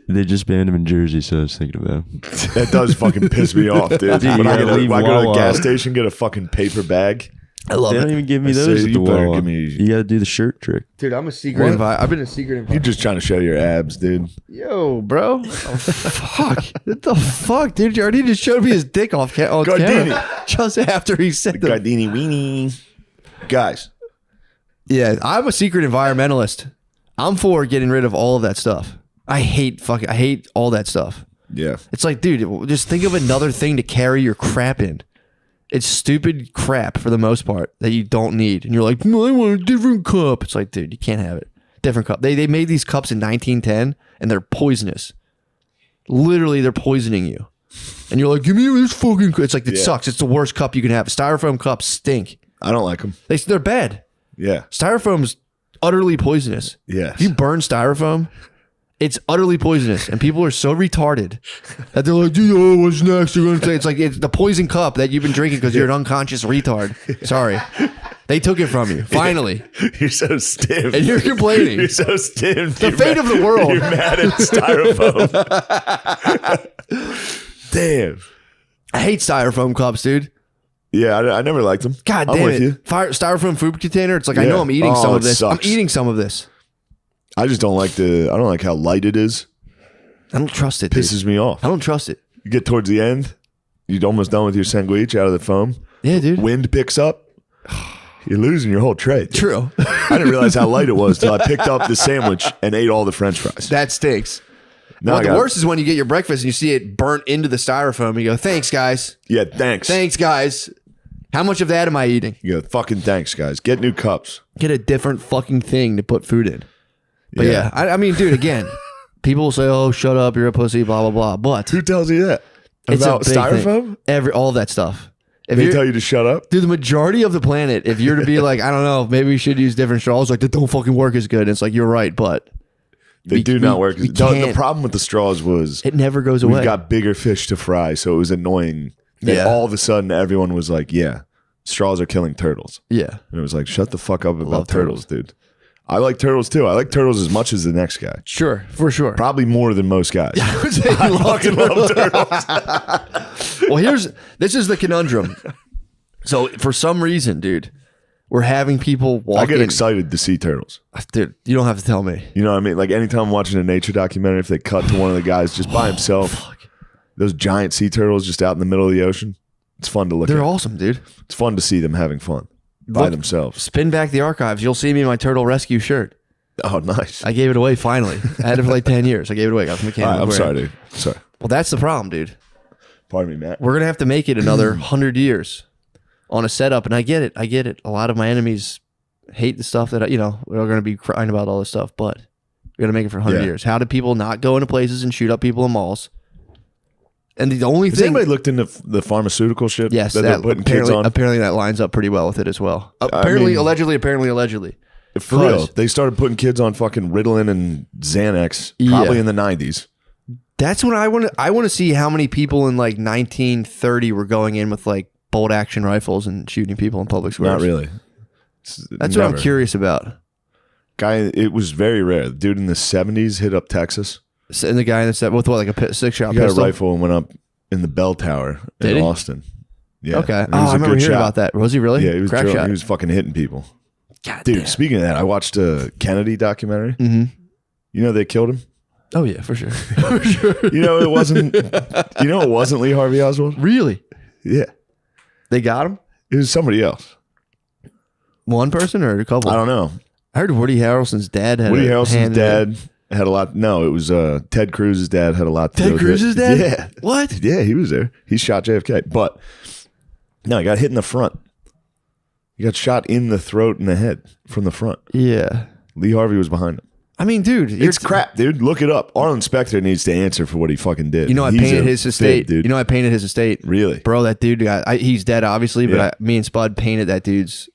They just banned him in Jersey, so I was thinking about him. That does fucking piss me off, dude. Dude, when you I gotta leave go to a Wawa. gas station, get a fucking paper bag. I love They it. don't even give me I those say at you the better Wawa. give me- You got to do the shirt trick. Dude, I'm a secret What? invite. I've been a secret You're invite. just trying to show your abs, dude. Yo, bro. Oh, fuck. What the fuck, dude? Gardini just showed me his dick on camera. Gardini. Just after he said that. Gardini weenie. Guys, Yeah, I'm a secret environmentalist. I'm for getting rid of all of that stuff. I hate all that stuff. yeah. It's like, dude, just think of another thing to carry your crap in. It's stupid crap for the most part that you don't need. And you're like, no, I want a different cup. It's like, dude, you can't have it. Different cup. They made these cups in 1910 and they're poisonous. Literally, they're poisoning you. And you're like, give me this fucking cup. It's like, it Yeah. sucks. It's the worst cup you can have. Styrofoam cups stink. I don't like them. They're bad. Yeah. Styrofoam's utterly poisonous. Yes. If you burn styrofoam, it's utterly poisonous, and people are so retarded that they're like, dude, oh, what's next? You're gonna say it's like it's the poison cup that you've been drinking because you're an unconscious retard. Sorry, they took it from you finally, You're so stiff. and you're complaining. You're so stiff. The fate of the world. You're mad at styrofoam. Damn. I hate styrofoam cups, dude. Yeah, I never liked them. God I'm damn with it! you. Styrofoam food container. It's like I Yeah. know I'm eating Oh, some it of this. sucks. I'm eating some of this. I just don't like I don't like how light it is. I don't trust it. Dude. Pisses me off. I don't trust it. You get towards the end, you're almost done with your sandwich out of the foam. Yeah, dude. Wind picks up. You're losing your whole tray. True. I didn't realize how light it was till I picked up the sandwich and ate all the French fries. That stinks. Now Well, I the got- worst is when you get your breakfast and you see it burnt into the styrofoam. And you go, thanks, guys. Yeah, thanks. Thanks, guys. How much of that am I eating? You go, fucking thanks, guys. Get new cups. Get a different fucking thing to put food in. But yeah, I mean, dude, again, people will say, oh, shut up, you're a pussy, blah, blah, blah. But Who tells you that? it's a About big styrofoam? thing. All that stuff. If They you're, tell you to shut up? dude, the majority of the planet, if you're to be like, I don't know, maybe we should use different straws, like, they don't fucking work as good. It's like, you're right, but They do not work. we The can't. problem with the straws was It never goes away. we've got bigger fish to fry, so it was annoying that Yeah. all of a sudden everyone was like, yeah, straws are killing turtles. yeah. And it was like, shut the fuck up about Love turtles, dude. I like turtles too. I like turtles as much as the next guy. Sure, for sure. Probably more than most guys. I would say you love turtles. Well, this is the conundrum. So for some reason, dude, we're having people walk I get in. excited to see turtles. Dude, you don't have to tell me. You know what I mean? Like anytime I'm watching a nature documentary, if they cut to one of the guys just by himself, those giant sea turtles just out in the middle of the ocean, it's fun to look They're at. awesome, dude. It's fun to see them having fun by Look- themselves. Spin back the archives. You'll see me in my turtle rescue shirt. Oh, nice. I gave it away finally. I had it for like 10 years. I gave it away. I got it from the All right, camera. I'm sorry, dude. Sorry. Well, that's the problem, dude. Pardon me, Matt. We're going to have to make it another 100 years on a setup. And I get it. I get it. A lot of my enemies hate the stuff that, we're going to be crying about all this stuff, but we're going to make it for 100 Yeah. years. How do people not go into places and shoot up people in malls? And the only Has thing. anybody looked into the pharmaceutical shit Yes, that they're putting kids apparently, on? apparently that lines up pretty well with it as well. Apparently, mean- allegedly. For real. Cause- They started putting kids on fucking Ritalin and Xanax Yeah. probably in the 90s. That's when I want to see how many people in like 1930 were going in with like bolt action rifles and shooting people in public squares. Not really. That's what I'm curious about. Guy, it was very rare. The dude in the 70s hit up Texas. And the guy in the set with what, like a 6-shot He got pistol? a rifle and went up in the bell tower Did in he? Austin. Yeah. Okay. And Oh, he was I a remember good hearing shot. about that. Was he really? Yeah, he was Crack drilling. shot. He was fucking hitting people. God Dude, damn. speaking of that, I watched a Kennedy documentary. Mm-hmm. You know they killed him? Oh yeah, for sure. For sure. You know it wasn't Lee Harvey Oswald? Really? Yeah. They got him? It was somebody else. One person or a couple? I don't know. I heard Woody Harrelson's dad had Woody a hand Harrelson's in it. dad had a lot. No, it was Ted Cruz's dad had a lot to do Ted with Cruz's it. dad? Yeah. What? Yeah, he was there. He shot JFK. But no, he got hit in the front. He got shot in the throat and the head from the front. Yeah. Lee Harvey was behind him. I mean, dude, It's crap, dude. Look it up. Arlen Specter needs to answer for what he fucking did. You know, I He's painted a his estate. dude. You know, I painted his estate. Really? Bro, that dude he's dead, obviously, but Yeah. me and Spud painted that dude's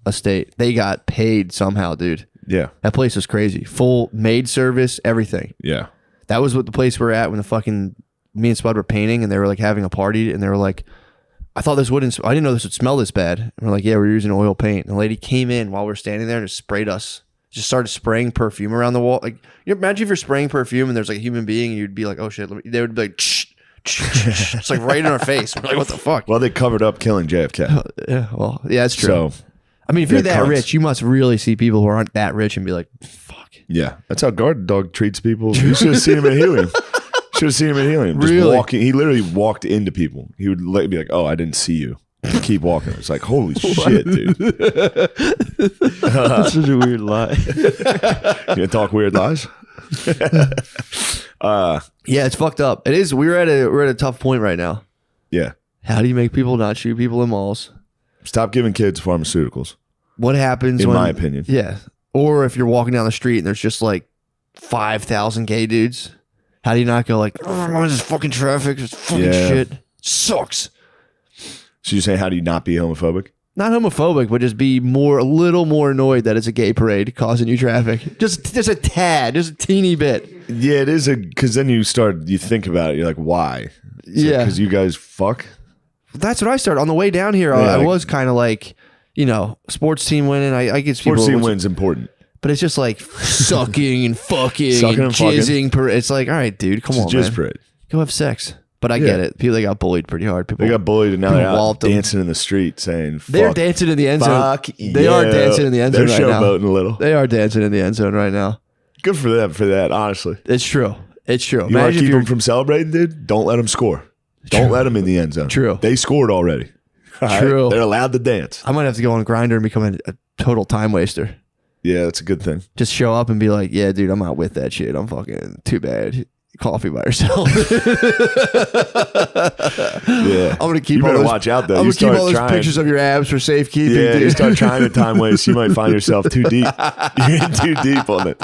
estate. They got paid somehow, dude. Yeah. That place was crazy. Full maid service, everything. Yeah. That was what the place we were at when me and Spud were painting, and they were like having a party, and they were like, I didn't know this would smell this bad. And we're like, yeah, we're using oil paint. And the lady came in while we were standing there and just sprayed us. Just started spraying perfume around the wall. Like, imagine if you're spraying perfume and there's like a human being, and you'd be like, oh shit. They would be like, it's like right in our face. We're like, what the fuck? Well, they covered up killing JFK. Yeah, well, yeah, that's true. So, I mean, if you're they're that cunts. rich, you must really see people who aren't that rich and be like, fuck. yeah. That's how Guard Dog treats people. You should have seen him at Helium. Should have seen him at Helium. Just Really? walking. He literally walked into people. He would be like, oh, I didn't see you. Keep walking. It's like, holy shit, dude. That's such a weird lie. You gonna talk weird lies? Yeah, it's fucked up. It is. We're at a tough point right now. Yeah. How do you make people not shoot people in malls? Stop giving kids pharmaceuticals, What happens in when, my opinion. Yeah. Or if you're walking down the street and there's just like 5,000 gay dudes, how do you not go like, oh, this is fucking traffic, it's fucking Yeah. shit, sucks. So you say, how do you not be homophobic? Not homophobic, but just be a little more annoyed that it's a gay parade causing you traffic. Just a tad, just a teeny bit. Yeah, it is because then you think about it. You're like, why? Yeah. Because you guys fuck? That's what I started on the way down here. Yeah, I like- was kind of like, sports team winning. I get Sports people. team wins important. But it's just like sucking and fucking Sucking and and fucking. jizzing. It's like, all right, dude, come on, It's a jizz man. parade. Go have sex. But I Yeah. get it. People, they got bullied pretty hard. People, They got bullied and now People they're out walloped them. dancing in the street saying, fuck. they're dancing in the end zone. Fuck They are yeah. dancing in the end zone They're right now. showboating a little. They are dancing in the end zone right now. Good for them for that, honestly. It's true. It's true. You want to Imagine if keep you're them from celebrating, dude? Don't let them score. Don't let them in the end zone. True. They scored already. All right? True. They're allowed to dance. I might have to go on Grindr and become a total time waster. Yeah, that's a good thing. Just show up and be like, yeah, dude, I'm not with that shit. I'm fucking too bad. Coffee by yourself. Yeah. I'm gonna keep You all better those, watch out, though. I'm You gonna keep start all those trying. pictures of your abs for safekeeping. Yeah, dude. you start trying to time waste, you might find yourself too deep. You're in too deep on it.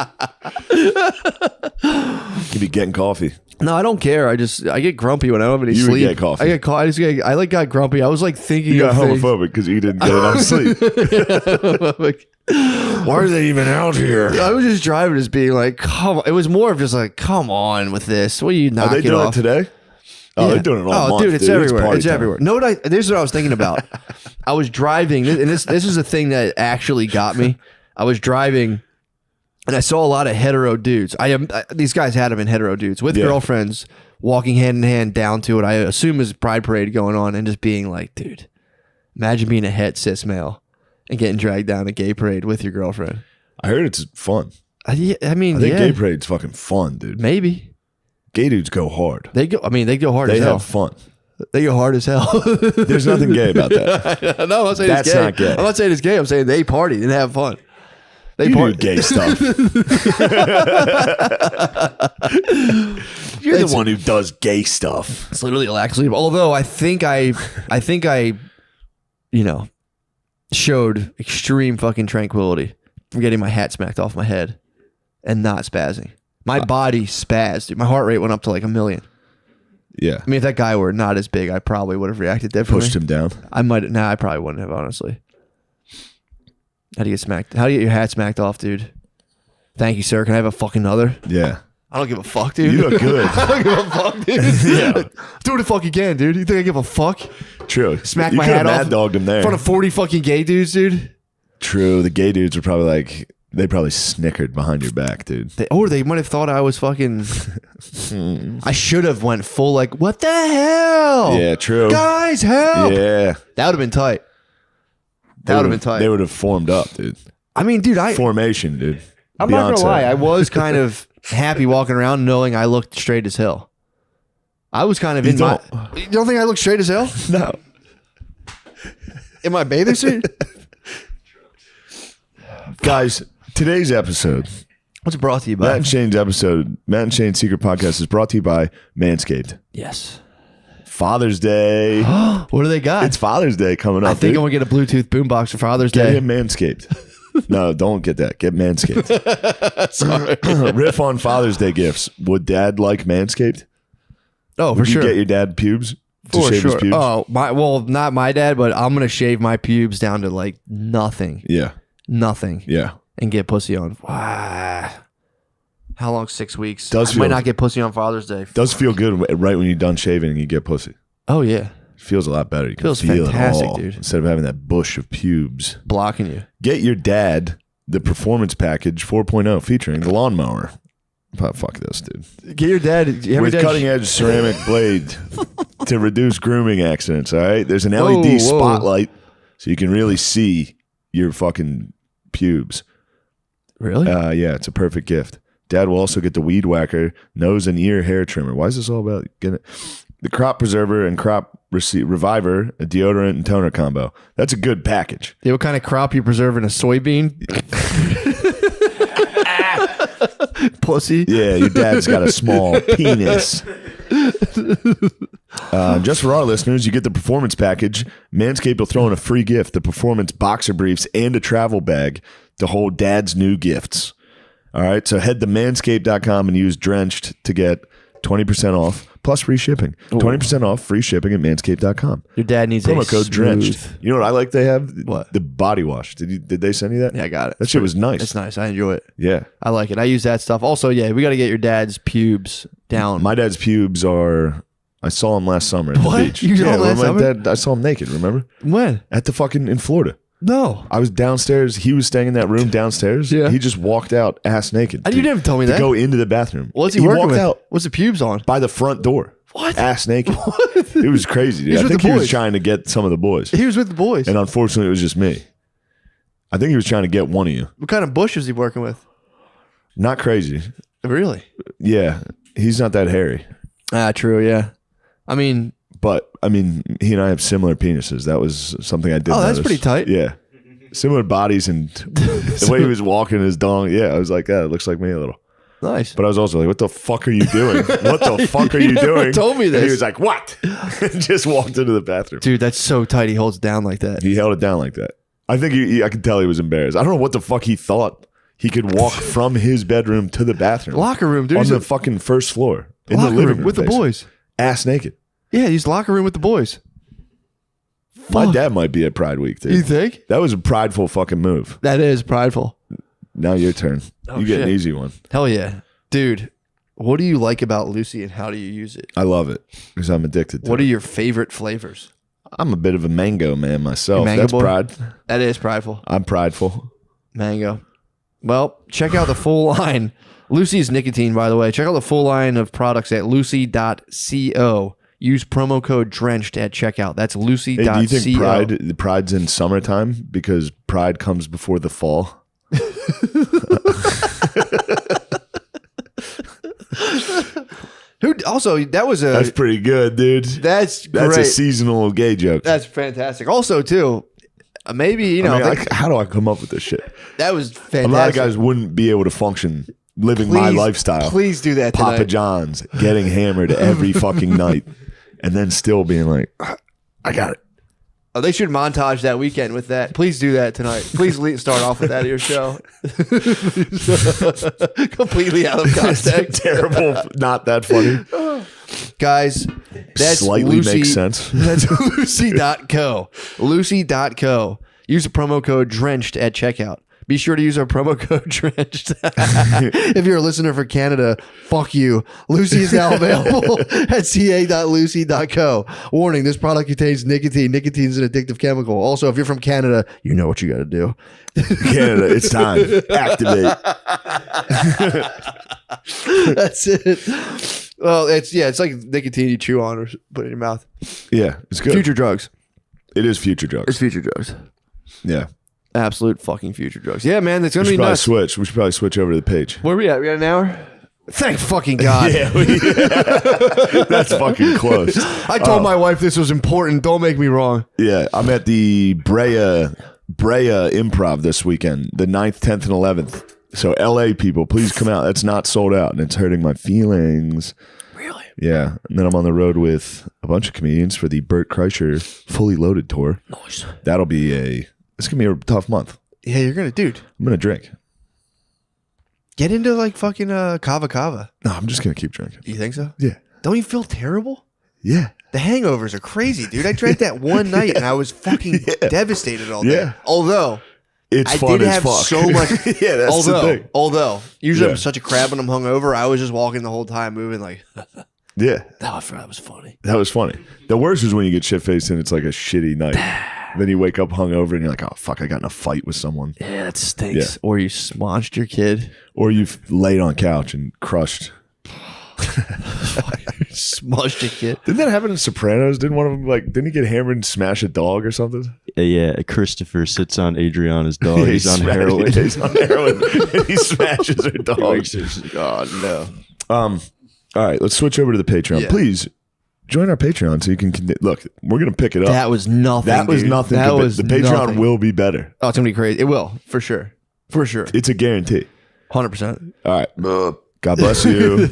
You'd be getting coffee. No, I don't care. I get grumpy when I don't have any You would sleep. get coffee. I get got grumpy. I was like thinking You got of things. homophobic because you didn't get enough sleep. Why are they even out here? I was just driving, just being like, come on. It was more of just like, come on with this. What are you Are knocking they doing off? it today? Oh, Yeah. they're doing it all month. dude, it's everywhere. party It's time. everywhere. No, this is what I was thinking about. I was driving, and this is the thing that actually got me. I was driving, and I saw a lot of hetero dudes. These guys had them in hetero dudes with Yeah. girlfriends walking hand in hand down to what I assume is a pride parade going on, and just being like, dude, imagine being a het cis male and getting dragged down a gay parade with your girlfriend. I heard it's fun. I mean, I think yeah, gay parade's fucking fun, dude. maybe Gay dudes go hard. they go. I mean, they go hard They as hell. have fun. They go hard as hell. There's nothing gay about that. No, I'm not saying That's it's gay. not gay. I'm not saying it's gay. I'm saying they party and have fun. They You do party. gay stuff. You're the one who does gay stuff. It's literally a lack of sleep. Although I think I, showed extreme fucking tranquility from getting my hat smacked off my head and not spazzing. My body spazzed. Dude. My heart rate went up to like 1 million. Yeah. I mean, if that guy were not as big, I probably would have reacted differently. Pushed him down. I might. Nah, I probably wouldn't have, honestly. How do you get smacked? How do you get your hat smacked off, dude? Thank you, sir. Can I have a fucking other? Yeah. I don't give a fuck, dude. You look good. I don't give a fuck, dude. Yeah. Do what the fuck you can, dude. You think I give a fuck? True. Smack you my could hat have off mad dogged him there. in front of 40 fucking gay dudes, dude. True. The gay dudes were probably like, they probably snickered behind your back, dude. They might have thought I was fucking. I should have went full like, what the hell? Yeah, true. Guys, help! Yeah. That would have been tight. That would have been tight. They would have formed up, dude. I mean, dude, Formation, dude. I'm not Beyonce. gonna lie. I was kind of happy walking around knowing I looked straight as hell. I was kind of You in my. You don't think I look straight as hell No. in my bathing suit? Guys, today's episode, What's it brought to you by? Matt and Shane's Secret Podcast is brought to you by Manscaped. Yes. Father's Day. What do they got? It's Father's Day coming up. I think I'm going to get a Bluetooth boombox for Father's Get Day. him Manscaped. No, don't get that. Get Manscaped. Sorry. Riff on Father's Day gifts. Would Dad like Manscaped? Oh, for Would sure. you get your dad pubes? To For shave his sure. pubes? Oh, not my dad, but I'm going to shave my pubes down to like nothing. Yeah. Nothing. Yeah. And get pussy on. Wow. How long? 6 weeks. Does I feel- might not get pussy on Father's Day. Does feel good right when you're done shaving and you get pussy. Oh, yeah. Feels a lot better. You can Feels feel fantastic, it all dude. instead of having that bush of pubes. Blocking you. Get your dad the Performance Package 4.0 featuring the lawnmower. Oh, fuck this, dude. Get your dad. With cutting-edge ceramic blade to reduce grooming accidents, all right? There's an LED Whoa. spotlight so you can really see your fucking pubes. Really? Yeah, it's a perfect gift. Dad will also get the Weed Whacker nose and ear hair trimmer. Why is this all about getting it? The Crop Preserver and Crop Reviver, a deodorant and toner combo. That's a good package. Yeah, what kind of crop you preserving? A soybean? Pussy? Yeah, your dad's got a small penis. Just for our listeners, you get the Performance Package. Manscaped will throw in a free gift, the Performance Boxer Briefs and a travel bag to hold dad's new gifts. All right, so head to manscaped.com and use Drenched to get 20% off plus free shipping. 20% off, free shipping at manscaped.com. Your dad needs Promo a code Drenched. smooth- You know what I like they have? What? The body wash. Did they send you that? Yeah, I got it. That shit was nice. It's nice. I enjoy it. Yeah. I like it. I use that stuff. Also, yeah, we got to get your dad's pubes down. My dad's pubes are... I saw him last summer at What? the beach. You saw him last my summer? dad, I saw him naked, remember? When? At the fucking... in Florida. No. I was downstairs. He was staying in that room downstairs. Yeah. He just walked out ass naked. And you didn't tell me to that. go into the bathroom. What's he working walked with? out What's the pubes on? by the front door. What? Ass naked. It was crazy, dude. He's I with think the he was boys. trying to get some of the boys. He was with the boys. And unfortunately, it was just me. I think he was trying to get one of you. What kind of bush is he working with? Not crazy. Really? Yeah. He's not that hairy. Ah, true. Yeah. I mean, But, I mean, he and I have similar penises. That was something I did Oh, that's notice. pretty tight. Yeah. Similar bodies and the way he was walking his dong. Yeah, I was like, yeah, it looks like me a little. nice. But I was also like, what the fuck are you doing? What the fuck are You you never doing? told me And this. he was like, what? And just walked into the bathroom. Dude, that's so tight. He holds it down like that. He held it down like that. I think I could tell he was embarrassed. I don't know what the fuck he thought. He could walk from his bedroom to the bathroom. Locker room, dude. On He's the a fucking first floor. In the locker living room room. with the basically. boys. Ass naked. Yeah, he's locker room with the boys. My Fuck. dad might be at Pride Week, dude. You think? That was a prideful fucking move. That is prideful. Now your turn. Oh, You get an shit. easy one. Hell yeah. Dude, what do you like about Lucy and how do you use it? I love it because I'm addicted to What it. are your favorite flavors? I'm a bit of a mango man myself. Mango That's boy? pride. That is prideful. I'm prideful. Mango. Well, check out the full line. Lucy's nicotine, by the way. Check out the full line of products at lucy.co. Use promo code drenched at checkout. That's lucy.co. Hey, do you think pride's in summertime because pride comes before the fall? Who also that was a That's pretty good, dude. that's That's great. a seasonal gay joke. That's fantastic. Also, too, maybe you know I mean, how do I come up with this shit? that was fantastic. A lot of guys wouldn't be able to function living my lifestyle. Please do that Papa tonight. John's, getting hammered every fucking night, and then still being like, I got it. Oh, they should montage that weekend with that. Please do that tonight. Please start off with that at your show. Completely out of context. Terrible, not that funny. Guys, that's Slightly Lucy, makes sense. That's lucy.co. Lucy.co. Use the promo code drenched at checkout. Be sure to use our promo code drenched. If you're a listener for Canada, fuck you. Lucy is now available at ca.lucy.co. Warning, this product contains nicotine. Nicotine is an addictive chemical. Also, if you're from Canada, you know what you got to do. Canada, it's time. Activate. That's it. Well, it's like nicotine you chew on or put in your mouth. Yeah, it's good. Future drugs. It is future drugs. It's future drugs. Yeah. Absolute fucking future drugs. Yeah, man, it's We gonna should be probably nuts. switch. We should probably switch over to the page. Where are we at? We got an hour? Thank fucking God. Yeah, that's fucking close. I told my wife this was important. Don't make me wrong. Yeah, I'm at the Brea Improv this weekend, the 9th, 10th, and 11th. So LA people, please come out. That's not sold out, and it's hurting my feelings. Really? Yeah. And then I'm on the road with a bunch of comedians for the Burt Kreischer Fully Loaded tour. Nice. That'll be it's gonna be a tough month. Yeah, you're gonna, dude. I'm gonna drink. Get into like fucking Kava. No, I'm just gonna keep drinking. You think so? Yeah. Don't you feel terrible? Yeah. The hangovers are crazy, dude. I drank that one night and I was fucking devastated all day. Yeah. Although It's I fun did as have fuck. so much. Yeah, that's the thing. Although usually Yeah. I'm such a crab when I'm hungover, I was just walking the whole time, moving like. Yeah. That was funny. That was funny. The worst is when you get shit faced and it's like a shitty night. Then you wake up hungover and you're like, oh fuck, I got in a fight with someone. Yeah, that stinks. Yeah. Or you smoshed your kid. Or you've laid on a couch and crushed. Smushed a kid. Didn't that happen in Sopranos? Didn't he get hammered and smash a dog or something? Yeah, Christopher sits on Adriana's dog. He's on heroin. He's on heroin and he smashes her dog. Oh no. All right, let's switch over to the Patreon. Yeah. Please join our Patreon so you can look. We're gonna pick it up. That was nothing. That was dude. nothing. That was the Patreon nothing. will be better. Oh, it's gonna be crazy. It will, for sure. For sure. It's a guarantee. 100%. All right. God bless you.